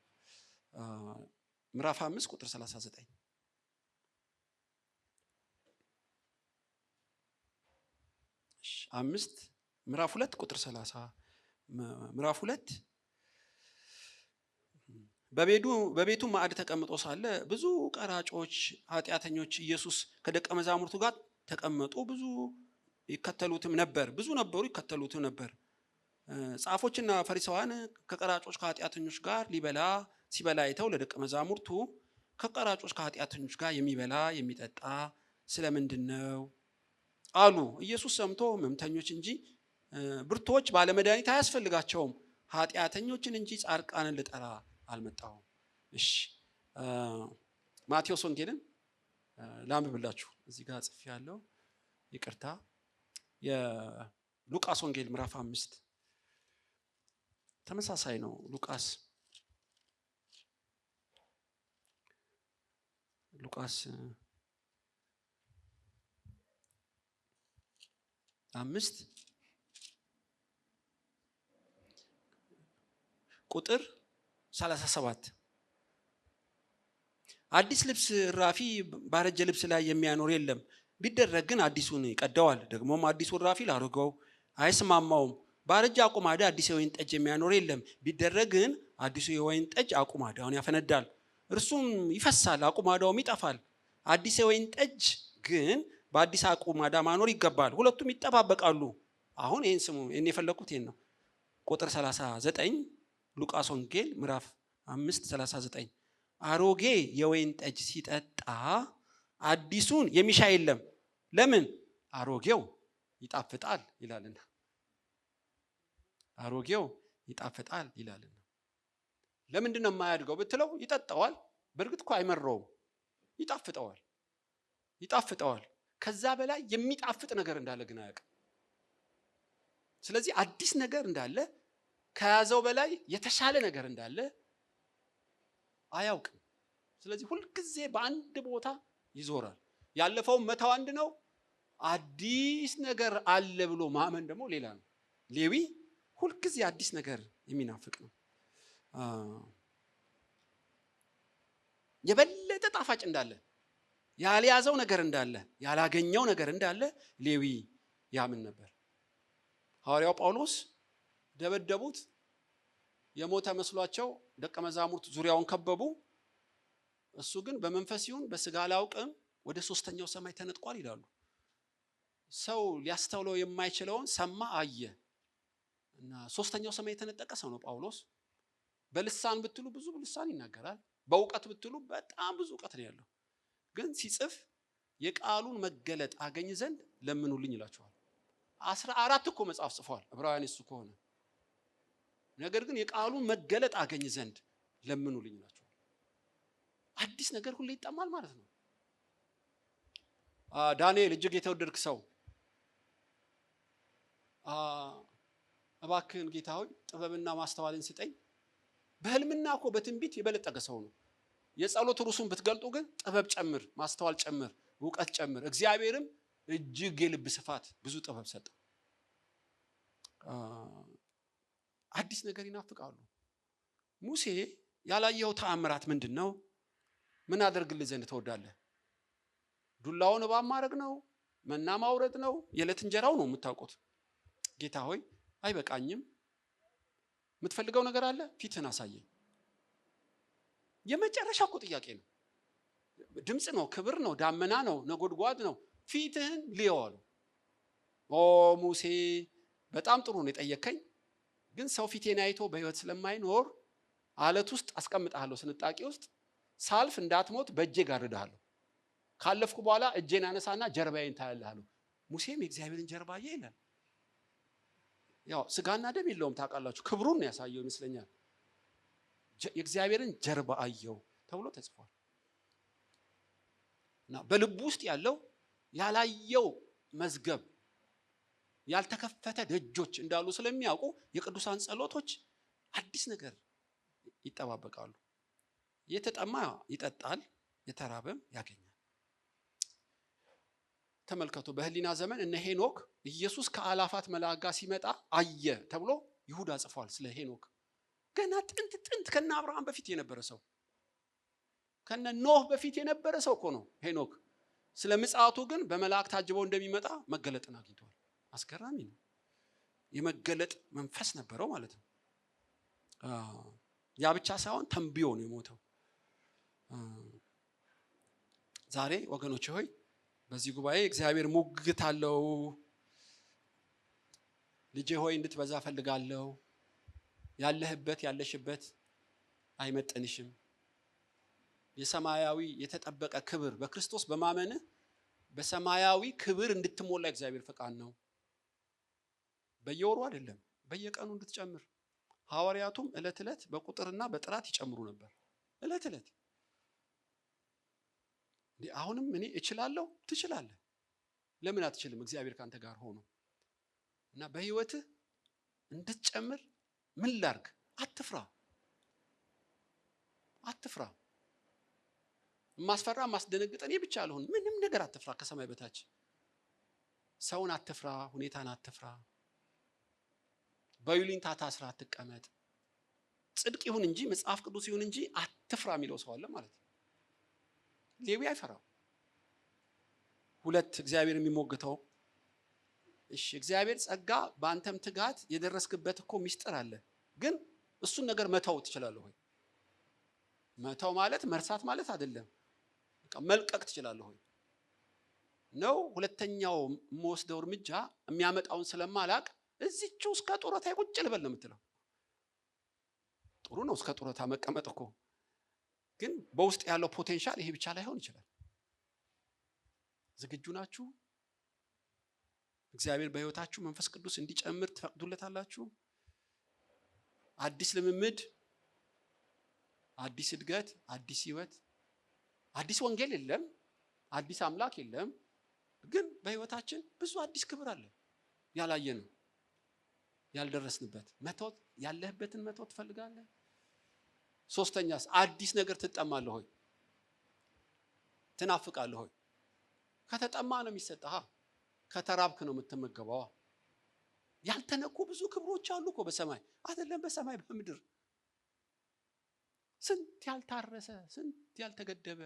ምዕራፍ 5 ቁጥር 39 5 ምዕራፍ 2 ቁጥር 30 ምዕራፍ 2 በቤቱ ማዕድ ተቀምጦ ሳለ ብዙ ቀራጮች ኃጢአተኞች ኢየሱስ ከደቀ መዛሙርቱ ጋር ተቀመጡ። ብዙ ይከተሉትም ነበር። ብዙ ነበሩ ይከተሉትም ነበር። ጻፎችና ፈሪሳውያን ከቀራጮች ከኃጢአተኞች ጋር ሲበላ አይተው ለደቀ መዛሙርቱ ከቀራጮች ከኃጢአተኞች ጋር የሚበላ የሚጠጣ ስለምንድን ነው አሉ። ኢየሱስ ሰምቶ ሕመምተኞች እንጂ ብርቱዎች ባለመድኃኒት አያስፈልጋቸውም፣ ኃጢአተኞችን እንጂ ጻድቃንን ልጠራ አልመጣሁም። እሺ ማቴዎስ ወንጌልን ላንብብላችሁ። እዚህ ጋር ጽፌያለሁ፣ ይቅርታ። የሉቃስ ወንጌል ምዕራፍ 5 ተመሳሳይ ነው። ሉቃስ 5 ቁጥር 37 አዲስ ልብስ እራፊ ባረጀ ልብስ ላይ የሚያኖር የለም፣ ቢደረግ ግን አዲሱን ይቀደዋል፣ ደግሞም አዲሱ እራፊ ላሮጌው አይስማማውም። ባረጀ አቁማዳ አዲስ የወይን ጠጅ የሚያኖር የለም፣ ቢደረግ ግን አዲሱ የወይን ጠጅ አቁማዳውን ያፈነዳል፣ እርሱም ይፈሳል፣ አቁማዳውም ይጠፋል። አዲስ የወይን ጠጅ ግን በአዲስ አቁማዳ ማኖር ይገባል፣ ሁለቱም ይጠባበቃሉ። አሁን ይህን ስሙ፣ ይህን የፈለኩት ይህን ነው። ቁጥር 39 ሉቃስ ወንጌል ምዕራፍ 5:39 አሮጌ የወይን ጠጅ ሲጠጣ አዲሱን የሚሻ የለም፣ ለምን? አሮጌው ይጣፍጣል ይላልና። አሮጌው ይጣፍጣል ይላልና። ለምንድን ነው የማያድገው ብትለው፣ ይጠጣዋል። በእርግጥ እኮ አይመረውም፣ ይጣፍጠዋል። ከዛ በላይ የሚጣፍጥ ነገር እንዳለ ግን አያውቅም። ስለዚህ አዲስ ነገር እንዳለ፣ ከያዘው በላይ የተሻለ ነገር እንዳለ አያውቅም። ስለዚህ ሁልጊዜ በአንድ ቦታ ይዞራል። ያለፈውን መተው አንድ ነው፣ አዲስ ነገር አለ ብሎ ማመን ደግሞ ሌላ ነው። ሌዊ ሁልጊዜ አዲስ ነገር የሚናፍቅ ነው። የበለጠ ጣፋጭ እንዳለ፣ ያልያዘው ነገር እንዳለ፣ ያላገኘው ነገር እንዳለ ሌዊ ያምን ነበር። ሐዋርያው ጳውሎስ ደበደቡት፣ የሞተ መስሏቸው ደቀ መዛሙርት ዙሪያውን ከበቡ። እሱ ግን በመንፈስ ይሁን በስጋ አላውቅም ወደ 3ኛው ሰማይ ተነጥቋል ይላሉ። ሰው ሊያስተውለው የማይችለውን ሰማ፣ አየ እና 3ኛው ሰማይ የተነጠቀ ሰው ነው ጳውሎስ። በልሳን ብትሉ ብዙ ልሳን ይናገራል። በእውቀት ብትሉ በጣም ብዙ እውቀት ነው ያለው። ግን ሲጽፍ የቃሉን መገለጥ አገኝ ዘንድ ለምኑልኝ ይላችኋል። 14 እኮ መጽሐፍ ጽፏል ዕብራውያን እሱ ከሆነ። ነገር ግን የቃሉን መገለጥ አገኝ ዘንድ ለምኑልኝ ይላችኋል። አዲስ ነገር ሁሌ ይጠማል ማለት ነው። ዳንኤል እጅግ የተወደድክ ሰው እባክህን ጌታ ሆይ ጥበብና ማስተዋልን ስጠኝ። በህልምና እኮ በትንቢት የበለጠገ ሰው ነው። የጸሎት ርዕሱን ብትገልጡ ግን ጥበብ ጨምር፣ ማስተዋል ጨምር፣ እውቀት ጨምር። እግዚአብሔርም እጅግ የልብ ስፋት ብዙ ጥበብ ሰጠ። አዲስ ነገር ይናፍቃሉ። ሙሴ ያላየው ተአምራት ምንድን ነው? ምን አደርግልህ ዘንድ ትወዳለህ? ዱላውን እባብ ማድረግ ነው? መና ማውረድ ነው? የዕለት እንጀራው ነው የምታውቁት። ጌታ ሆይ አይበቃኝም፣ የምትፈልገው ነገር አለ፣ ፊትህን አሳየኝ። የመጨረሻ እኮ ጥያቄ ነው። ድምፅ ነው፣ ክብር ነው፣ ዳመና ነው፣ ነጎድጓድ ነው፣ ፊትህን ልየው አሉ። ኦ ሙሴ በጣም ጥሩ ነው የጠየከኝ፣ ግን ሰው ፊቴን አይቶ በህይወት ስለማይኖር አለት ውስጥ አስቀምጣለሁ፣ ስንጣቂ ውስጥ ሳልፍ እንዳትሞት በእጄ ጋርድሃለሁ። ካለፍኩ በኋላ እጄን አነሳና ጀርባዬን ታያለህ አሉ። ሙሴም የእግዚአብሔርን ጀርባ አየ ይላል። ያው ስጋና ደም የለውም ታውቃላችሁ፣ ክብሩን ነው ያሳየው ይመስለኛል። የእግዚአብሔርን ጀርባ አየው ተብሎ ተጽፏል። እና በልቡ ውስጥ ያለው ያላየው መዝገብ፣ ያልተከፈተ ደጆች እንዳሉ ስለሚያውቁ የቅዱሳን ጸሎቶች አዲስ ነገር ይጠባበቃሉ። የተጠማ ይጠጣል፣ የተራበም ያገኛል። ተመልከቱ፣ በህሊና ዘመን እነ ሄኖክ ኢየሱስ ከአላፋት መላእክት ጋር ሲመጣ አየ ተብሎ ይሁዳ ጽፏል ስለ ሄኖክ። ገና ጥንት ከነ አብርሃም በፊት የነበረ ሰው፣ ከነ ኖህ በፊት የነበረ ሰው እኮ ነው ሄኖክ። ስለ ምጽአቱ ግን በመላእክት ታጅበው እንደሚመጣ መገለጥን አግኝቷል። አስገራሚ ነው። የመገለጥ መንፈስ ነበረው ማለት ነው። ያ ብቻ ሳይሆን ተንብዮ ነው የሞተው። ዛሬ ወገኖች ሆይ በዚህ ጉባኤ እግዚአብሔር ሙግት አለው። ልጄ ሆይ እንድትበዛ ፈልጋለሁ፣ ያለህበት ያለሽበት አይመጥንሽም። የሰማያዊ የተጠበቀ ክብር በክርስቶስ በማመንህ በሰማያዊ ክብር እንድትሞላ እግዚአብሔር ፈቃድ ነው። በየወሩ አይደለም በየቀኑ እንድትጨምር። ሐዋርያቱም ዕለት ዕለት በቁጥርና በጥራት ይጨምሩ ነበር። ዕለት ዕለት አሁንም እኔ እችላለሁ፣ ትችላለህ። ለምን አትችልም? እግዚአብሔር ካንተ ጋር ሆኖ እና በህይወትህ እንድትጨምር ምን ላርግ? አትፍራ፣ አትፍራ። ማስፈራ ማስደነግጥ እኔ ብቻ አልሆን። ምንም ነገር አትፍራ። ከሰማይ በታች ሰውን አትፍራ፣ ሁኔታን አትፍራ። በይሉኝታ ታስራ አትቀመጥ። ጽድቅ ይሁን እንጂ መጽሐፍ ቅዱስ ይሁን እንጂ አትፍራ የሚለው ሰው አለ ማለት ነው። ሌዊ አይፈራው። ሁለት እግዚአብሔር የሚሞግተው እሺ፣ እግዚአብሔር ጸጋ በአንተም ትጋት የደረስክበት እኮ ሚስጥር አለ። ግን እሱን ነገር መተው ትችላለህ ወይ? መተው ማለት መርሳት ማለት አይደለም። በቃ መልቀቅ ትችላለህ ወይ ነው። ሁለተኛው የምወስደው እርምጃ የሚያመጣውን ስለማላቅ እዚህው እስከ ጡረታ ቁጭ ልበል ነው የምትለው። ጥሩ ነው እስከ ጡረታ መቀመጥ እኮ፣ ግን በውስጥ ያለው ፖቴንሻል ይሄ ብቻ ላይሆን ይችላል። ዝግጁ ናችሁ? እግዚአብሔር በህይወታችሁ መንፈስ ቅዱስ እንዲጨምር ትፈቅዱለታላችሁ? አዲስ ልምምድ፣ አዲስ እድገት፣ አዲስ ህይወት። አዲስ ወንጌል የለም፣ አዲስ አምላክ የለም። ግን በህይወታችን ብዙ አዲስ ክብር አለ ያላየነው፣ ያልደረስንበት። መተው ያለህበትን መተው ትፈልጋለህ? ሶስተኛስ አዲስ ነገር ትጠማለህ ሆይ? ትናፍቃለህ ሆይ? ከተጠማ ነው የሚሰጠህ። ከተራብክ ነው የምትመገበው። ያልተነኩ ብዙ ክብሮች አሉ እኮ በሰማይ አይደለም፣ በሰማይ በምድር ስንት ያልታረሰ፣ ስንት ያልተገደበ፣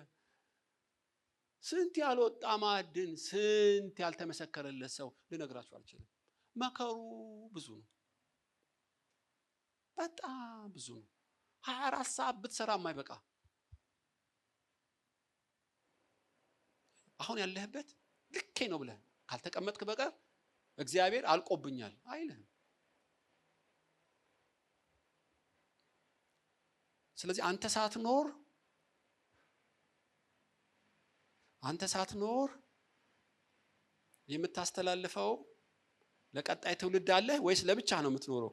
ስንት ያልወጣ ማዕድን፣ ስንት ያልተመሰከረለት ሰው ልነግራችሁ አልችልም። መከሩ ብዙ ነው፣ በጣም ብዙ ነው። 24 ሰዓት ብትሰራ የማይበቃ። አሁን ያለህበት ልኬ ነው ብለህ ካልተቀመጥክ በቀር እግዚአብሔር አልቆብኛል አይልህም። ስለዚህ አንተ ሳትኖር የምታስተላልፈው ለቀጣይ ትውልድ አለ ወይስ ለብቻ ነው የምትኖረው?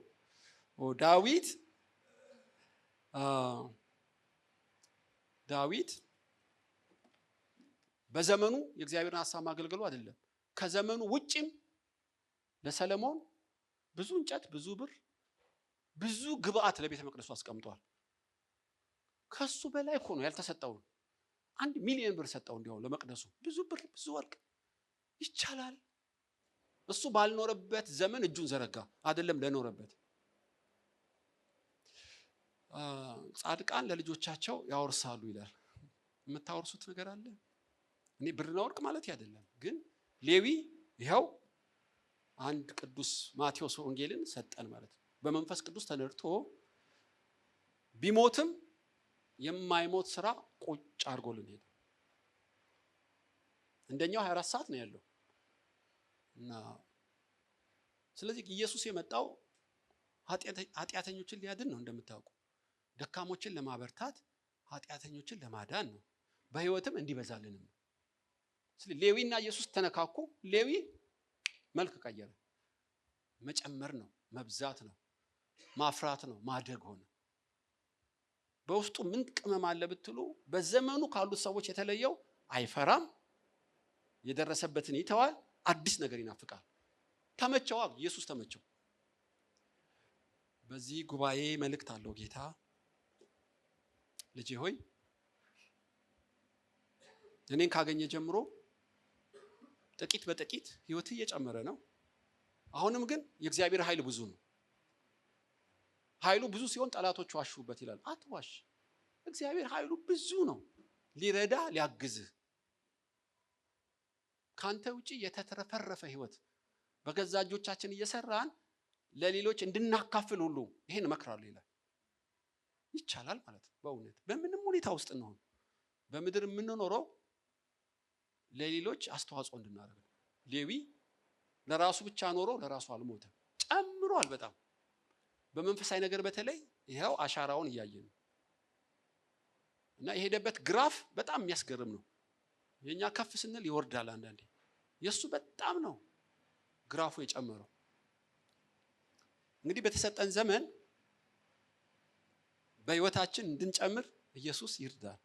ዳዊት በዘመኑ የእግዚአብሔርን ሐሳብ ማገልገሉ አይደለም፣ ከዘመኑ ውጪም ለሰለሞን ብዙ እንጨት፣ ብዙ ብር፣ ብዙ ግብአት ለቤተ መቅደሱ አስቀምጧል። ከሱ በላይ እኮ ነው ያልተሰጠው። 1 ሚሊዮን ብር ሰጠው እንዲያው ለመቅደሱ። ብዙ ብር፣ ብዙ ወርቅ ይቻላል። እሱ ባልኖረበት ዘመን እጁን ዘረጋ፣ አይደለም ለኖረበት። ጻድቃን ለልጆቻቸው ያወርሳሉ ይላል። የምታወርሱት ነገር አለ። እኔ ብርና ወርቅ ማለት አይደለም፣ ግን ሌዊ ይኸው አንድ ቅዱስ ማቴዎስ ወንጌልን ሰጠን ማለት ነው። በመንፈስ ቅዱስ ተነድቶ ቢሞትም የማይሞት ስራ ቁጭ አድርጎልን ሄደ። እንደኛው 24 ሰዓት ነው ያለው እና ስለዚህ ኢየሱስ የመጣው ኃጢአተኞችን ሊያድን ነው። እንደምታውቁ ደካሞችን ለማበርታት፣ ኃጢአተኞችን ለማዳን ነው። በህይወትም እንዲበዛልን ነው። ስለዚህ ሌዊና ኢየሱስ ተነካኩ። ሌዊ መልክ ቀየረ። መጨመር ነው፣ መብዛት ነው፣ ማፍራት ነው፣ ማደግ ሆነ። በውስጡ ምን ቅመም አለ ብትሉ በዘመኑ ካሉት ሰዎች የተለየው አይፈራም፣ የደረሰበትን ይተዋል፣ አዲስ ነገር ይናፍቃል። ተመቸው፣ ኢየሱስ ተመቸው። በዚህ ጉባኤ መልእክት አለው ጌታ። ልጄ ሆይ እኔን ካገኘ ጀምሮ ጥቂት በጥቂት ህይወት እየጨመረ ነው። አሁንም ግን የእግዚአብሔር ኃይል ብዙ ነው። ኃይሉ ብዙ ሲሆን ጠላቶቹ ዋሹበት ይላል። አትዋሽ። እግዚአብሔር ኃይሉ ብዙ ነው፣ ሊረዳ ሊያግዝህ። ካንተ ውጪ የተተረፈረፈ ህይወት በገዛ እጆቻችን እየሰራን ለሌሎች እንድናካፍል ሁሉ ይሄን እመክራለሁ ይላል። ይቻላል ማለት ነው። በእውነት በምንም ሁኔታ ውስጥ ነው በምድር የምንኖረው ለሌሎች አስተዋጽኦ እንድናደርግ ነው። ሌዊ ለራሱ ብቻ ኖሮ ለራሱ አልሞተም፣ ጨምሯል በጣም በመንፈሳዊ ነገር። በተለይ ይሄው አሻራውን እያየን ነው እና የሄደበት ግራፍ በጣም የሚያስገርም ነው። የኛ ከፍ ስንል ይወርዳል አንዳንዴ፣ የሱ በጣም ነው ግራፉ የጨመረው። እንግዲህ በተሰጠን ዘመን በህይወታችን እንድንጨምር ኢየሱስ ይርዳል።